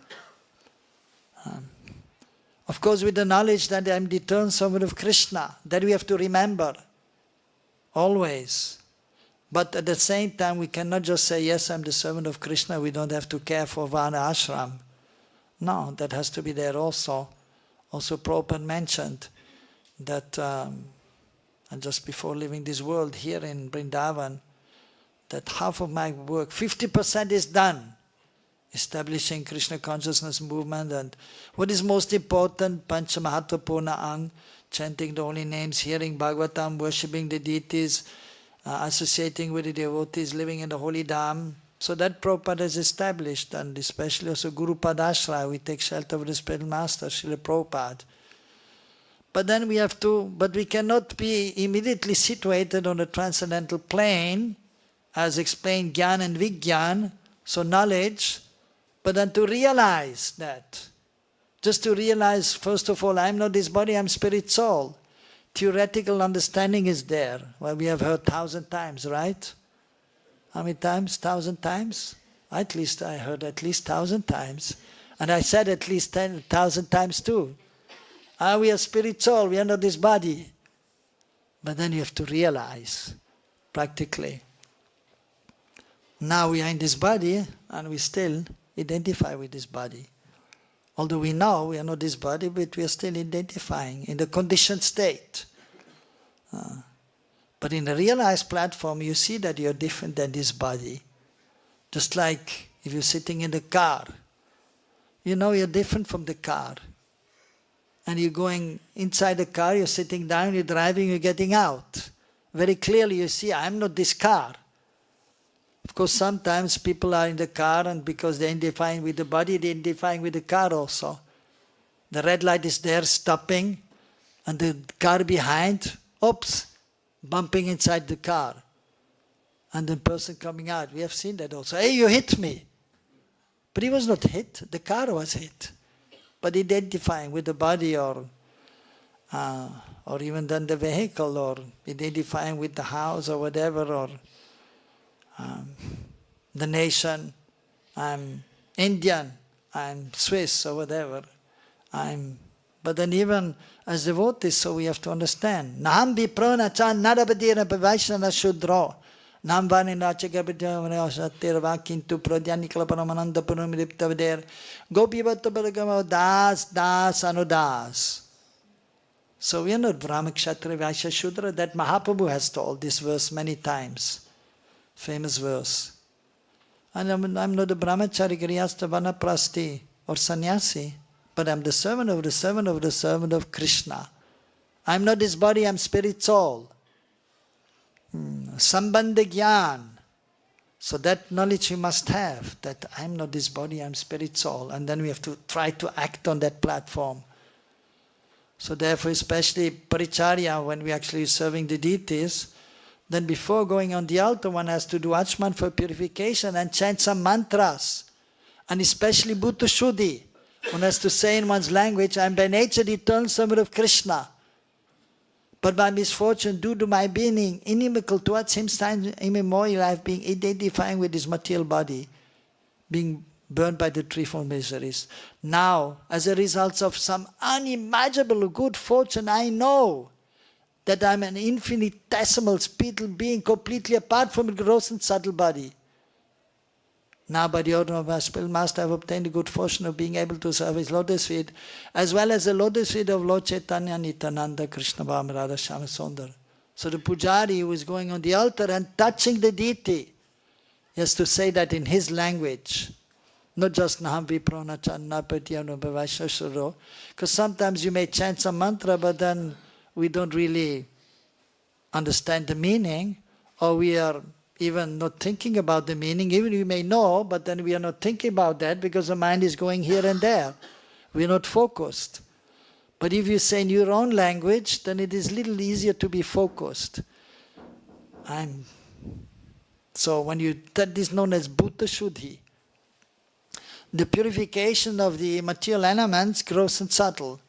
Of course, with the knowledge that I am the eternal servant of Krishna, that we have to remember always. But at the same time, we cannot just say, yes, I am the servant of Krishna, we don't have to care for Vana ashram. No, that has to be there also. Also Prabhupada mentioned that, and just before leaving this world here in Vrindavan, that half of my work, 50% is done. Establishing Krishna consciousness movement, and what is most important, Pancha Mahatvapurna Ang, chanting the holy names, hearing Bhagavatam, worshipping the deities, associating with the devotees, living in the holy dham. So that Prabhupada has established, and especially also Guru Padashraya, we take shelter of the spiritual master, Srila Prabhupada. But then we have to, but we cannot be immediately situated on the transcendental plane, as explained Gyan and Vigyan, so knowledge, but then to realize that. Just to realize, first of all, I am not this body, I am spirit soul. Theoretical understanding is there. Well, we have heard 1,000 times, right? How many times? 1,000 times? At least I heard at least 1,000 times. And I said at least 10,000 times too. We are spirit soul, we are not this body. But then you have to realize, practically. Now we are in this body and we still identify with this body. Although we know we are not this body, but we are still identifying in the conditioned state. But in the realized platform, you see that you are different than this body. Just like if you're sitting in the car, you know you're different from the car. And you're going inside the car, you're sitting down, you're driving, you're getting out. Very clearly you see, I'm not this car. Of course, sometimes people are in the car and because they're identifying with the body, they're identifying with the car also. The red light is there, stopping, and the car behind, oops, bumping inside the car. And the person coming out, we have seen that also. Hey, you hit me. But he was not hit, the car was hit. But identifying with the body or even then the vehicle, or identifying with the house or whatever, or the nation, I'm Indian, I'm Swiss or whatever, but then even as devotees, so we have to understand. Naham viprona chan narabadira pavaisana śūdrāṇāṁ. Nam vani nachagabidyamanasatirva kintu pradyanikala paramananda purumiriptavadir. Gopivata paragama das, das, anudas. So we are not brāhmaṇa-kṣatriya-viśāṁ śūdras. That Mahaprabhu has told this verse many times. Famous verse. And I'm not a brahmachari, grihastha, vanaprasthi or sannyasi, but I'm the servant of the servant of the servant of Krishna. I'm not this body, I'm spirit soul. Sambandha gyan. So that knowledge we must have, that I'm not this body, I'm spirit soul. And then we have to try to act on that platform. So therefore, especially paricharya, when we actually serving the deities, then before going on the altar, one has to do achman for purification and chant some mantras. And especially Bhuta Shuddhi. One has to say in one's language, I am by nature the eternal servant of Krishna. But by misfortune, due to my being inimical towards him, time immemorial, I have been identifying with his material body, being burned by the threefold miseries. Now, as a result of some unimaginable good fortune, I know that I am an infinitesimal spiritual being completely apart from the gross and subtle body. Now by the order of our spiritual master, I have obtained the good fortune of being able to serve his lotus feet, as well as the lotus feet of Lord Chaitanya, Nityananda, Krishna, Balaram, Radha, Shyama, Sundar. So the pujari who is going on the altar and touching the deity, he has to say that in his language. Not just Naham Viprona Channa Patyano Bhavashasuro. Because sometimes you may chant some mantra, but then we don't really understand the meaning, or we are even not thinking about the meaning. Even we may know, but then we are not thinking about that because the mind is going here and there. We are not focused. But if you say in your own language, then it is a little easier to be focused. So when that is known as Bhuta Shuddhi. The purification of the material elements, gross and subtle.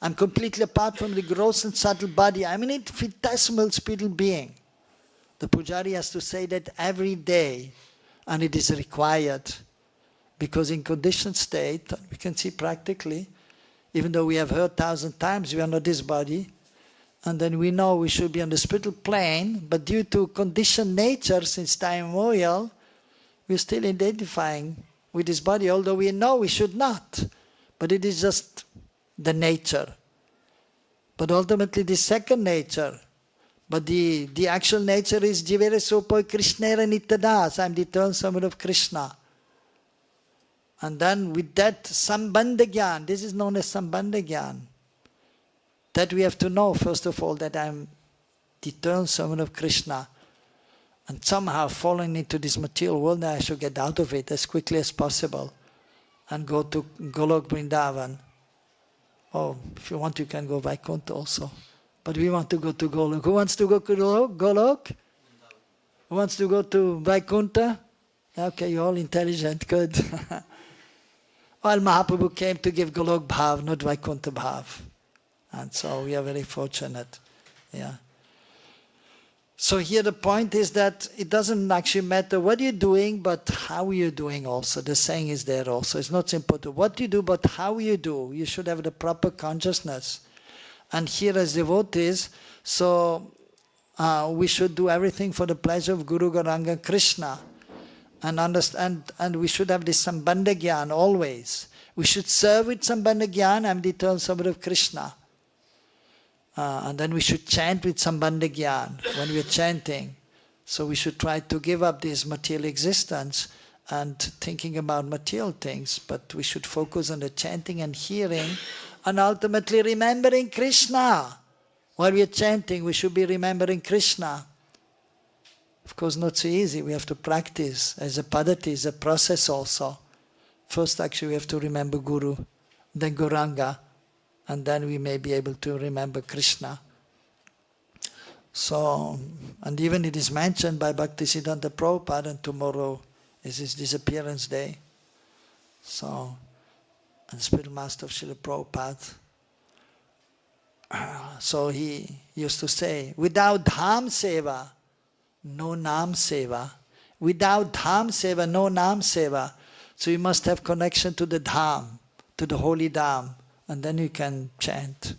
I'm completely apart from the gross and subtle body. I'm an infinitesimal spiritual being. The Pujari has to say that every day, and it is required, because in conditioned state, we can see practically, even though we have heard 1,000 times, we are not this body, and then we know we should be on the spiritual plane, but due to conditioned nature since time immemorial, we're still identifying with this body, although we know we should not. But it is just the nature. But ultimately the second nature, but the actual nature is Jivere Sopoi Krishnera Nityadas. I am the eternal servant of Krishna. And then with that Sambandha Gyan, this is known as Sambandha Gyan. That we have to know, first of all, that I am the eternal servant of Krishna. And somehow falling into this material world, I should get out of it as quickly as possible and go to Golok Vrindavan. Oh, if you want, you can go Vaikuntha also. But we want to go to Golok. Who wants to go to Golok? Who wants to go to Vaikuntha? Okay, you're all intelligent, good. Well, Mahaprabhu came to give Golok Bhav, not Vaikuntha Bhav. And so we are very fortunate. Yeah. So here the point is that it doesn't actually matter what you're doing, but how you're doing also. The saying is there also. It's not important what you do, but how you do. You should have the proper consciousness. And here as devotees, so we should do everything for the pleasure of Guru Gauranga Krishna. And understand, and we should have this Sambandha Gyan always. We should serve with Sambandha Gyan. I'm the eternal servant of Krishna. And then we should chant with Sambandha Gyan when we are chanting. So we should try to give up this material existence and thinking about material things, but we should focus on the chanting and hearing and ultimately remembering Krishna. While we are chanting, we should be remembering Krishna. Of course, not so easy. We have to practice as a padati, as a process also. First, actually, we have to remember Guru, then Gauranga, and then we may be able to remember Krishna. So, and even it is mentioned by Bhaktisiddhanta Prabhupada, and tomorrow is his disappearance day. So, and the spiritual master of Srila Prabhupada. So he used to say, without Dham Seva, no Nam Seva. Without Dham Seva, no Nam Seva. So you must have connection to the Dham, to the holy Dham, and then you can chant.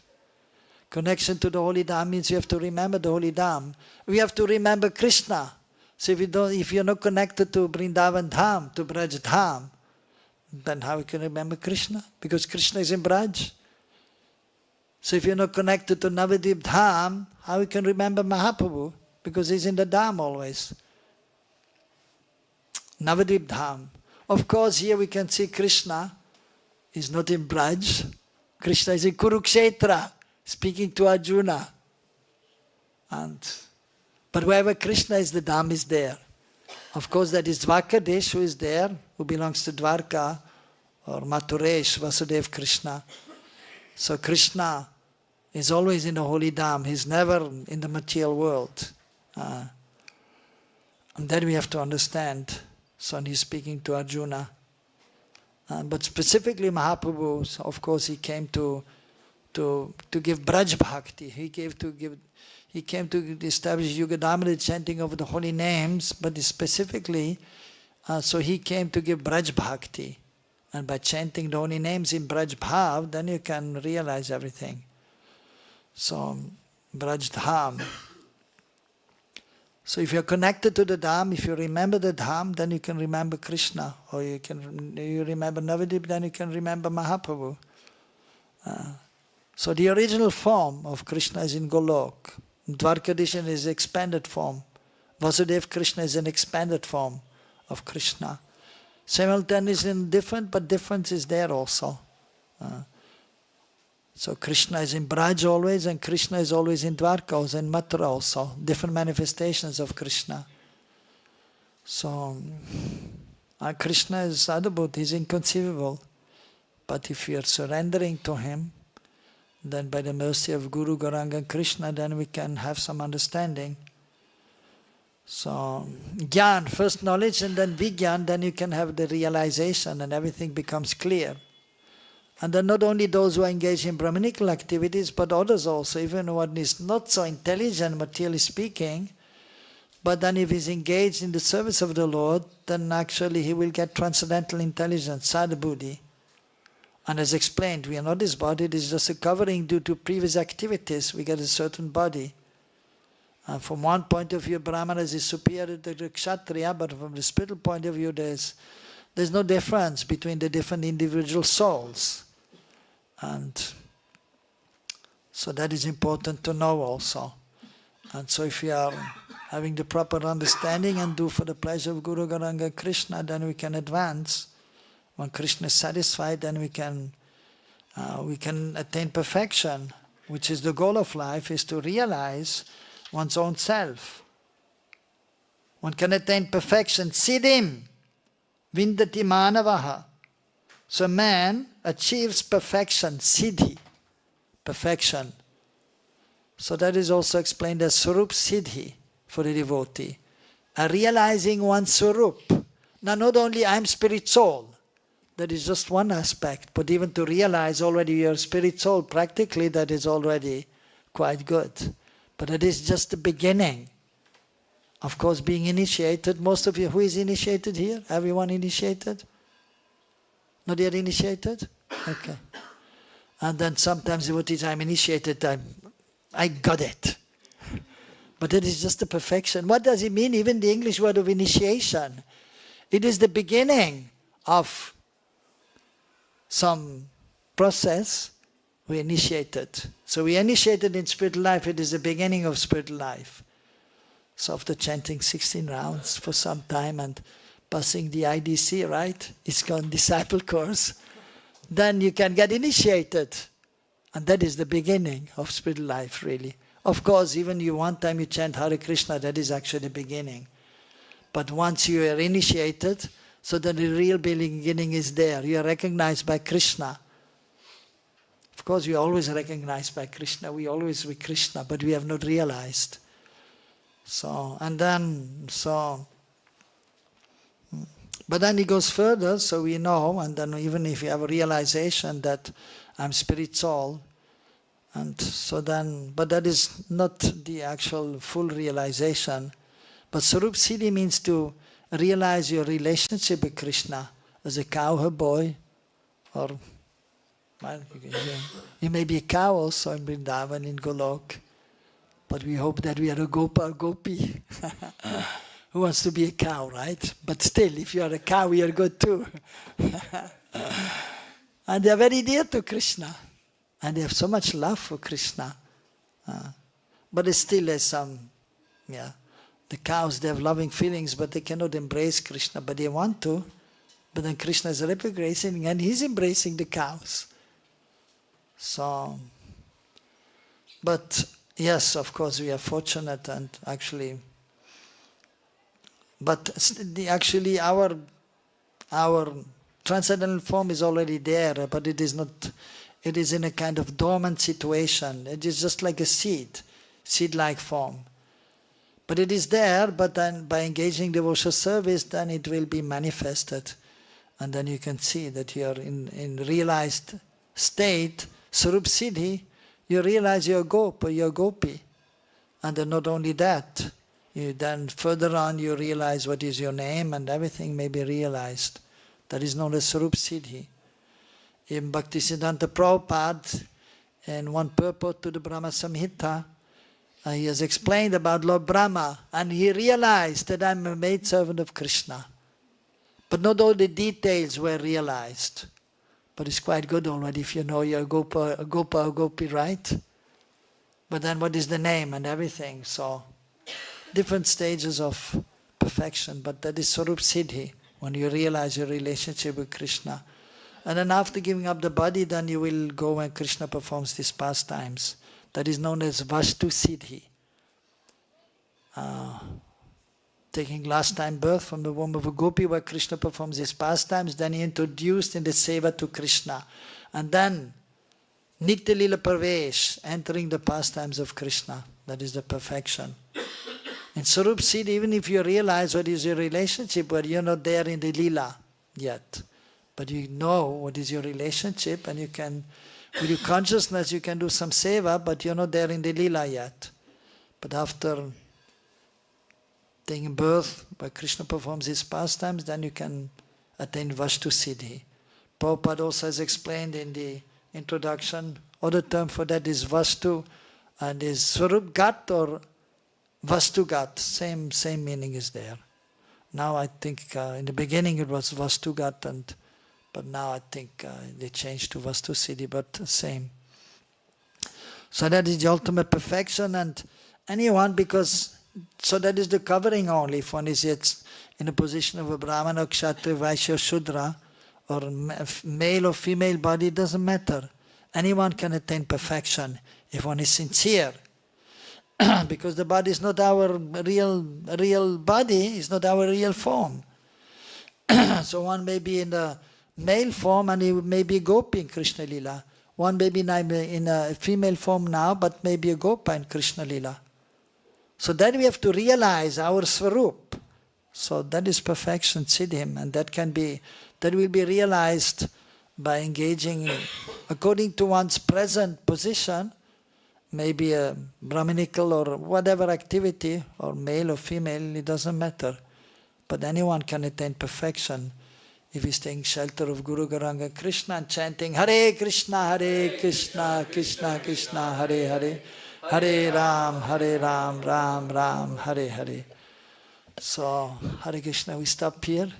Connection to the holy Dham means you have to remember the holy Dham. We have to remember Krishna. So if you're not connected to Vrindavan Dham, to Braj Dham, then how you can remember Krishna? Because Krishna is in Braj. So if you're not connected to Navadvip Dham, how you can remember Mahaprabhu? Because he's in the Dham always. Navadvip Dham. Of course, here we can see Krishna is not in Braj. Krishna is in Kurukshetra, speaking to Arjuna. But wherever Krishna is, the Dham is there. Of course, that is Dwarkadesh who is there, who belongs to Dwarka, or Mathuresh, Vasudev Krishna. So Krishna is always in the holy Dham. He's never in the material world. And then we have to understand. So he's speaking to Arjuna. But specifically Mahaprabhu, of course, he came to give Braj Bhakti. He came to establish Yugadhamrita, chanting of the holy names, but specifically, so he came to give Braj Bhakti. And by chanting the holy names in Braj Bhav, then you can realize everything. So, Braj Dham. So if you're connected to the Dham, if you remember the Dham, then you can remember Krishna. Or you remember Navadvip, then you can remember Mahaprabhu. So the original form of Krishna is in Golok. Dwarkadish is expanded form. Vasudev Krishna is an expanded form of Krishna. Simultaneously in different, but difference is there also. So Krishna is in Braj always, and Krishna is always in Dwarka, also in Mathura also. Different manifestations of Krishna. So, Krishna is Adbhut, he is inconceivable. But if we are surrendering to him, then by the mercy of Guru, Gauranga and Krishna, then we can have some understanding. So, Gyan, first knowledge and then Vigyan, then you can have the realization and everything becomes clear. And then not only those who are engaged in Brahmanical activities, but others also, even one is not so intelligent, materially speaking, but then if he's engaged in the service of the Lord, then actually he will get transcendental intelligence, sadbuddhi. And as explained, we are not this body, it is just a covering due to previous activities, we get a certain body. And from one point of view, Brāhmaṇas is superior to the Kshatriya, but from the spiritual point of view, there's no difference between the different individual souls. And so that is important to know also. And so if we are having the proper understanding and do for the pleasure of Guru Gauranga Krishna, then we can advance. When Krishna is satisfied, then we can attain perfection, which is the goal of life, is to realize one's own self. One can attain perfection. Siddhim vindati manavaha. So man achieves perfection, siddhi, perfection. So that is also explained as Swarup Siddhi for the devotee. Realizing one's Swarup. Now not only I am spirit soul, that is just one aspect, but even to realize already your spirit soul, practically that is already quite good. But it is just the beginning. Of course, being initiated, most of you, who is initiated here? Everyone initiated? Not yet initiated? Okay. And then sometimes devotees, I'm initiated, I got it. But it is just the perfection. What does it mean? Even the English word of initiation. It is the beginning of some process we initiated. So we initiated in spiritual life, it is the beginning of spiritual life. So after chanting 16 rounds for some time and passing the IDC, right? ISKCON disciple course, then you can get initiated. And that is the beginning of spiritual life, really. Of course, even you one time you chant Hare Krishna, that is actually the beginning. But once you are initiated, so that the real beginning is there. You are recognized by Krishna. Of course, we are always recognized by Krishna. We always with Krishna, but we have not realized. So, but then he goes further, so we know, and then even if you have a realization that I'm spirit soul, and so then, but that is not the actual full realization. But Swarup Siddhi means to realize your relationship with Krishna as a cow, a boy, or well, you may be a cow also in Vrindavan, in Golok, but we hope that we are a Gopa or Gopi. Who wants to be a cow, right? But still, if you are a cow, we are good too. And they are very dear to Krishna. And they have so much love for Krishna. But it still has some, the cows, they have loving feelings, but they cannot embrace Krishna. But they want to. But then Krishna is retrogressing and he's embracing the cows. So, but yes, of course, we are fortunate and actually, but actually our transcendental form is already there, but it is not, it is in a kind of dormant situation. It is just like a seed-like form. But it is there, but then by engaging devotional service, then it will be manifested. And then you can see that you are in realized state, Swarup Siddhi, you realize you're Gopa, you're Gopi. And then not only that, you then further on you realize what is your name and everything may be realized. That is known as Swarup Siddhi. In Bhaktisiddhanta Prabhupada, in one purport to the Brahma Samhita, he has explained about Lord Brahma, and he realized that I'm a maidservant of Krishna. But not all the details were realized. But it's quite good already if you know you're Gopa or Gopi, right? But then what is the name and everything? So, different stages of perfection, but that is Swarup Siddhi, when you realize your relationship with Krishna. And then after giving up the body, then you will go when Krishna performs these pastimes. That is known as Vastu Siddhi. taking last time birth from the womb of a gopi where Krishna performs his pastimes, then he introduced in the seva to Krishna. And then Nitya Lila Parvesh, entering the pastimes of Krishna. That is the perfection. In Sarup Siddhi, even if you realize what is your relationship, but you're not there in the lila yet. But you know what is your relationship, and you can, with your consciousness, you can do some seva, but you're not there in the lila yet. But after taking birth, where Krishna performs his pastimes, then you can attain Vastu Siddhi. Prabhupada also has explained in the introduction, other term for that is Vastu, and is Swarup Gat or Vastu Gat, same meaning is there. Now I think, in the beginning it was Vastu Gat, but now I think they changed to Vastu Siddhi, but same. So that is the ultimate perfection, and anyone, because, so that is the covering only. If one is yet in a position of a brāhmaṇa-kṣatriya-viśāṁ śūdra, or male or female body, it doesn't matter. Anyone can attain perfection if one is sincere. Because the body is not our real body, it's not our real form. So one may be in the male form and he may be a gopi in Krishna Lila. One may be in a female form now, but may be a gopa in Krishna Lila. So then we have to realize our swarup. So that is perfection, siddhim, and that will be realized by engaging according to one's present position, maybe a brahminical or whatever activity, or male or female, it doesn't matter. But anyone can attain perfection if he's taking shelter of Guru Garanga Krishna and chanting Hare Krishna, Krishna Krishna, Hare Hare, Hare Ram, Ram Ram, Hare Hare. So, Hare Krishna, we stop here.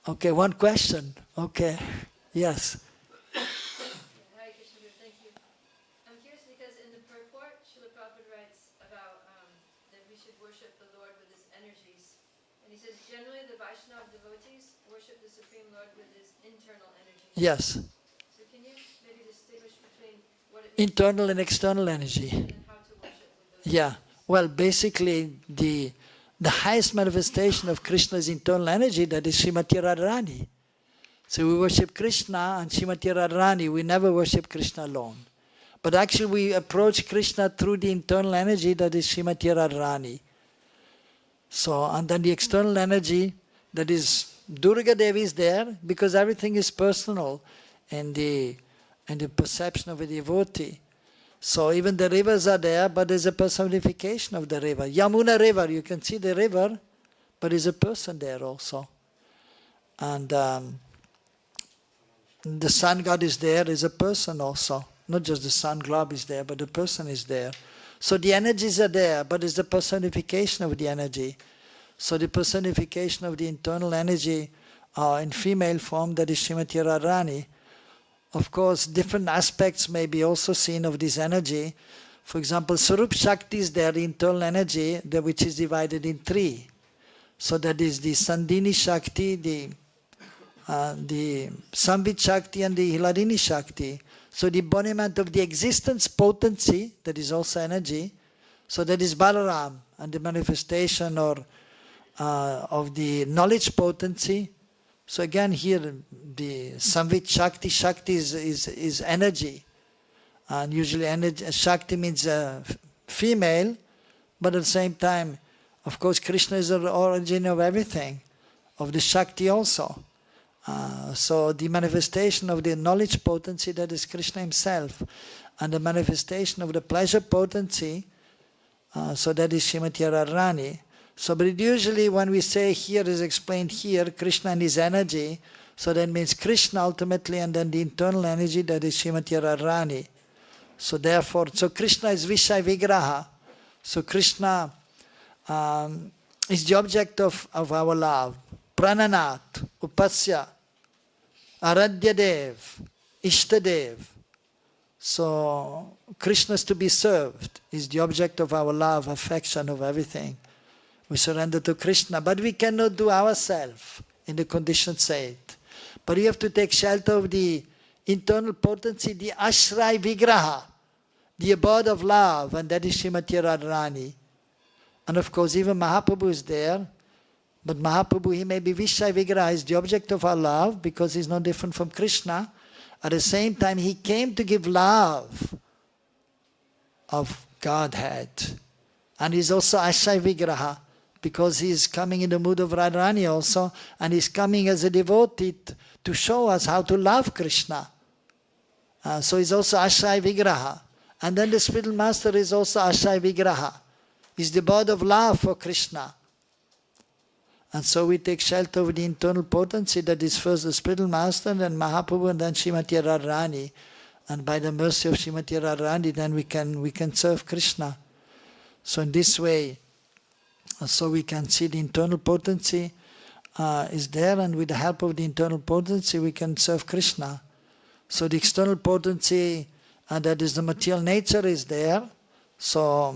Okay, one question. Okay, yes. Hare Krishna, thank you. I'm curious because in the purport, Srila Prabhupada writes about that we should worship the Lord with his energies. And he says, generally the Vaishnava devotees worship the Supreme Lord with his internal energies. Yes. So can you maybe distinguish between what it means Internal and external energy. and how to worship with those? Yeah. Well, basically, the highest manifestation of Krishna's internal energy, that is Srimati Radharani. So we worship Krishna and Srimati Radharani. We never worship Krishna alone. But actually we approach Krishna through the internal energy, that is Srimati Radharani. So, and then the external energy, that is Durga Devi, is there because everything is personal in the perception of a devotee. So even the rivers are there, but there's a personification of the river. Yamuna river, you can see the river, but there's a person there also. And the sun god is there, there's a person also. Not just the sun globe is there, but the person is there. So the energies are there, but it's the personification of the energy. So the personification of the internal energy in female form, that is Srimati Radharani. Of course, different aspects may be also seen of this energy. For example, Sarup Shakti is there, the internal energy, which is divided in three. So that is the Sandhini Shakti, the Samvit Shakti and the Hiladini Shakti. So the embodiment of the existence potency, that is also energy. So that is Balaram, and the manifestation of the knowledge potency. So again here, the Samvit Shakti is energy. And usually energy, Shakti means female, but at the same time, of course, Krishna is the origin of everything, of the Shakti also. So the manifestation of the knowledge potency, that is Krishna himself, and the manifestation of the pleasure potency, so that is Srimati Radharani. So but usually when we say here, is explained here, Krishna and his energy, so that means Krishna ultimately, and then the internal energy, that is Srimati Radharani. So therefore, so Krishna is Vishaya Vigraha. So Krishna is the object of our love. Prananat, Upasya, Aradhyadev, Ishtadev. So Krishna is to be served, is the object of our love, affection, of everything. We surrender to Krishna, but we cannot do ourselves in the conditioned state. But we have to take shelter of the internal potency, the Ashray Vigraha, the abode of love, and that is Srimati Radharani. And of course, even Mahaprabhu is there. But Mahaprabhu, he may be Vishya Vigraha, is the object of our love because he's no different from Krishna. At the same time, he came to give love of Godhead. And he's also Ashaya Vigraha because he's coming in the mood of Radharani also, and he's coming as a devotee to show us how to love Krishna. So he's also Ashaya Vigraha. And then the spiritual master is also Ashaya Vigraha. He's the bod of love for Krishna. And so we take shelter of the internal potency that is first the spiritual master, and then Mahaprabhu, and then Srimati Radharani. And by the mercy of Srimati Radharani, then we can serve Krishna. So in this way, so we can see the internal potency is there, and with the help of the internal potency, we can serve Krishna. So the external potency, that is the material nature, is there. So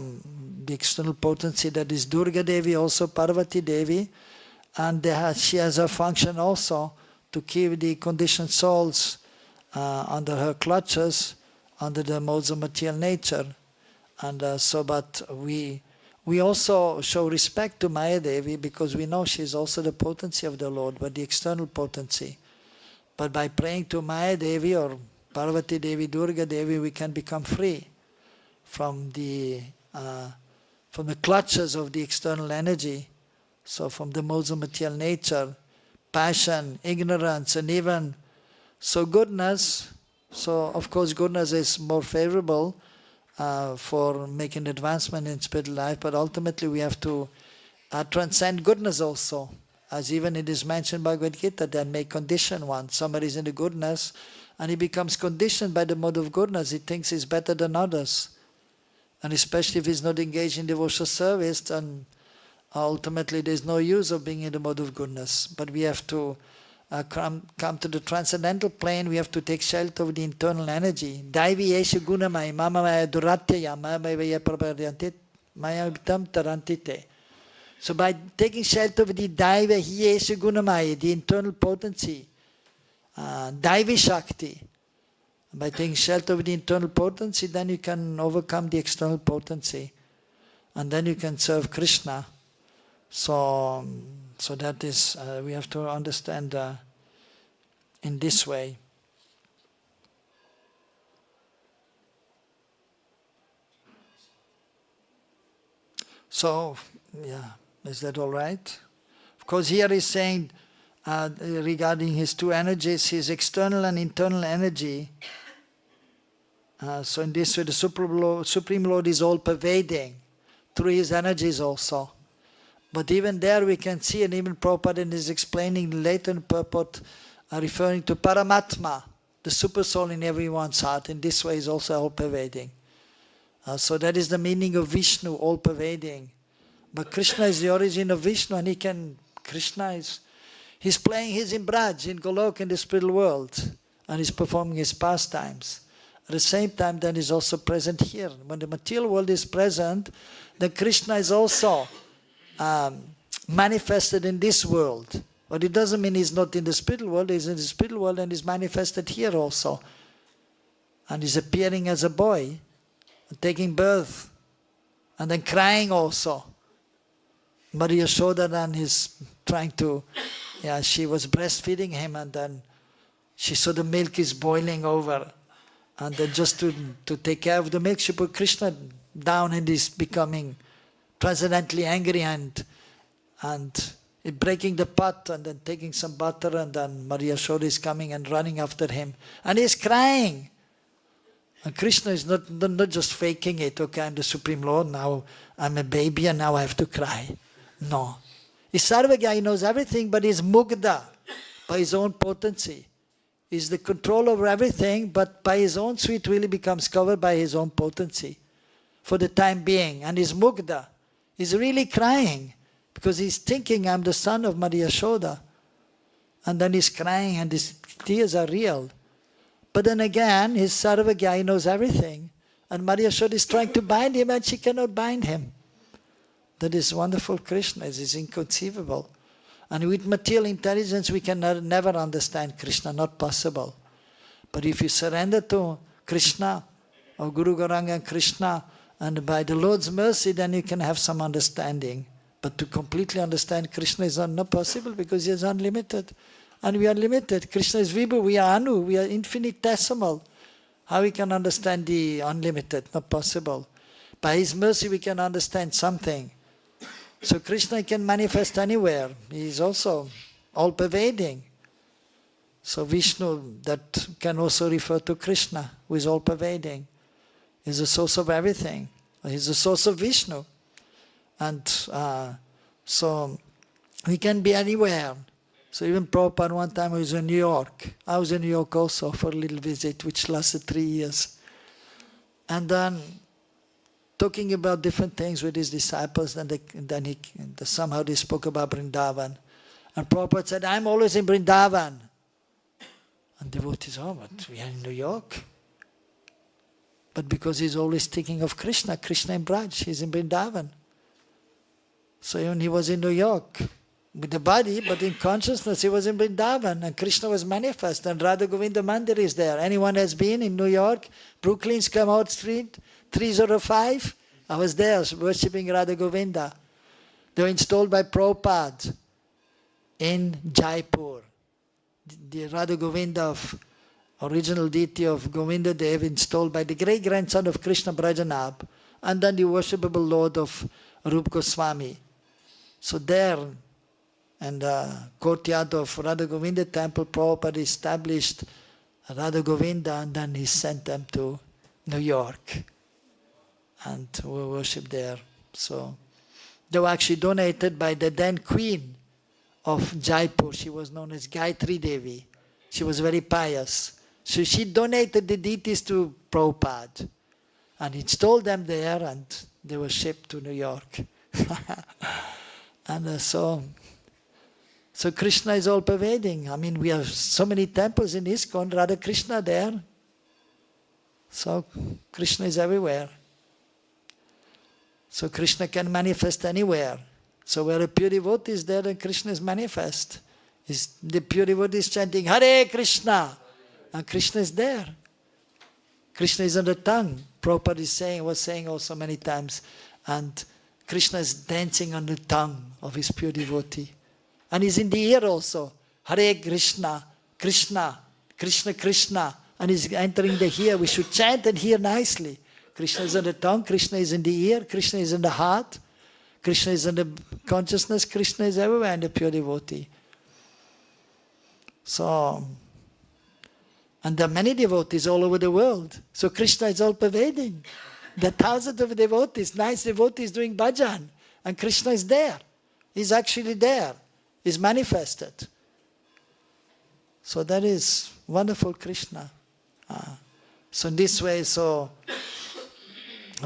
the external potency, that is Durga Devi, also Parvati Devi, and she has a function also to keep the conditioned souls under her clutches, under the modes of material nature. And but we also show respect to Maya Devi because we know she is also the potency of the Lord, but the external potency. But by praying to Maya Devi or Parvati Devi, Durga Devi, we can become free from the clutches of the external energy. So from the modes of material nature, passion, ignorance, and even goodness. So of course goodness is more favorable for making advancement in spiritual life, but ultimately we have to transcend goodness also. As even it is mentioned by Bhagavad Gita, that may condition one. Somebody is in the goodness and he becomes conditioned by the mode of goodness. He thinks he's better than others. And especially if he's not engaged in devotional service, then ultimately there is no use of being in the mode of goodness. But we have to come to the transcendental plane. We have to take shelter of the internal energy. Daivi yeshu gunamai mama maya duratyaya maya vaya praparyante maya vitam tarantite. So by taking shelter of the Daiva yeshu gunamai, the internal potency, Daivi Shakti, by taking shelter of the internal potency, then you can overcome the external potency. And then you can serve Krishna. So that is, we have to understand in this way. So, yeah, is that all right? Of course, here he's saying regarding his two energies, his external and internal energy. So in this way, the Supreme Lord is all-pervading through his energies also. But even there we can see, and even Prabhupada is explaining later in purport, referring to Paramatma, the super soul in everyone's heart. In this way is also all-pervading. So that is the meaning of Vishnu, all-pervading. But Krishna is the origin of Vishnu, and he's playing his in Braj, in Golok, in the spiritual world, and he's performing his pastimes. At the same time, then he's also present here. When the material world is present, then Krishna is also manifested in this world. But it doesn't mean he's not in the spiritual world. He's in the spiritual world and he's manifested here also. And he's appearing as a boy, taking birth, and then crying also. Maria Yashoda then is trying to, she was breastfeeding him, and then she saw the milk is boiling over. And then just to take care of the milk, she put Krishna down, and he's becoming transcendently angry and breaking the pot, and then taking some butter, and then Maria Yashoda is coming and running after him. And he's crying. And Krishna is not just faking it, okay, I'm the Supreme Lord, now I'm a baby and now I have to cry. No. He's Sarvagya, he knows everything, but he's Mukunda by his own potency. He's the control over everything, but by his own sweet will he becomes covered by his own potency for the time being. And he's Mukunda. He's really crying because he's thinking, I'm the son of Maria Yashoda. And then he's crying and his tears are real. But then again, he's Sarvagya, he knows everything. And Maria Yashoda is trying to bind him and she cannot bind him. That is wonderful Krishna, it is inconceivable. And with material intelligence we can never understand Krishna, not possible. But if you surrender to Krishna, or Guru Gauranga and Krishna, And by the Lord's mercy, then you can have some understanding. But to completely understand Krishna is not possible because he is unlimited. And we are limited. Krishna is Vibhu, we are Anu, we are infinitesimal. How we can understand the unlimited? Not possible. By his mercy we can understand something. So Krishna can manifest anywhere. He is also all-pervading. So Vishnu, that can also refer to Krishna, who is all-pervading. He is the source of everything. He is the source of Vishnu. And so he can be anywhere. So even Prabhupada one time was in New York. I was in New York also for a little visit, which lasted 3 years. And then talking about different things with his disciples, and then somehow they spoke about Vrindavan. And Prabhupada said, I'm always in Vrindavan. And devotees, oh, but we are in New York. But because he's always thinking of Krishna, Krishna in Braj, he's in Vrindavan. So even he was in New York with the body, but in consciousness he was in Vrindavan, and Krishna was manifest, and Radha Govinda Mandir is there. Anyone has been in New York, Brooklyn's Come Out Street, 305? I was there worshipping Radha Govinda. They were installed by Prabhupada in Jaipur. The Radha Govinda of original deity of Govinda Dev installed by the great-grandson of Krishna Brajanab, and then the worshipable Lord of Rupa Goswami. So there, and courtyard of Radha Govinda temple, Prabhupada established Radha Govinda, and then he sent them to New York. And we worship there. So they were actually donated by the then queen of Jaipur. She was known as Gayatri Devi. She was very pious. So she donated the deities to Prabhupada and installed them there, and they were shipped to New York. And so Krishna is all-pervading. I mean, we have so many temples in ISKCON, Radha Krishna there. So Krishna is everywhere. So Krishna can manifest anywhere. So where a pure devotee is there, then Krishna is manifest. The pure devotee is chanting, Hare Krishna! And Krishna is there. Krishna is on the tongue. Prabhupada was saying also many times. And Krishna is dancing on the tongue of his pure devotee. And he's in the ear also. Hare Krishna, Krishna, Krishna, Krishna. And he's entering the ear. We should chant and hear nicely. Krishna is on the tongue, Krishna is in the ear, Krishna is in the heart, Krishna is in the consciousness, Krishna is everywhere in the pure devotee. So, and there are many devotees all over the world. So Krishna is all-pervading. There are thousands of devotees, nice devotees doing bhajan. And Krishna is there. He's actually there. He's manifested. So that is wonderful Krishna. So in this way,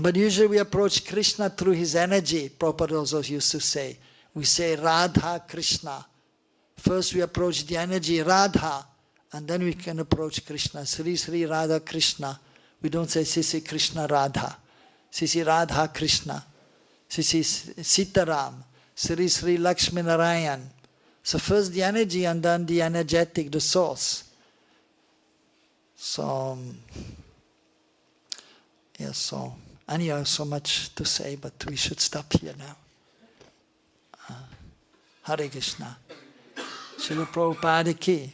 but usually we approach Krishna through his energy. Prabhupada also used to say. We say Radha Krishna. First we approach the energy Radha, and then we can approach Krishna. Sri Sri Radha Krishna. We don't say Sisi Krishna Radha. Sisi Radha Krishna. Sisi Sitaram. Sri Sri Lakshmi Narayan. So first the energy and then the energetic, the source. So, yes, so anyhow, so much to say, but we should stop here now. Hare Krishna. Srila Prabhupada ki.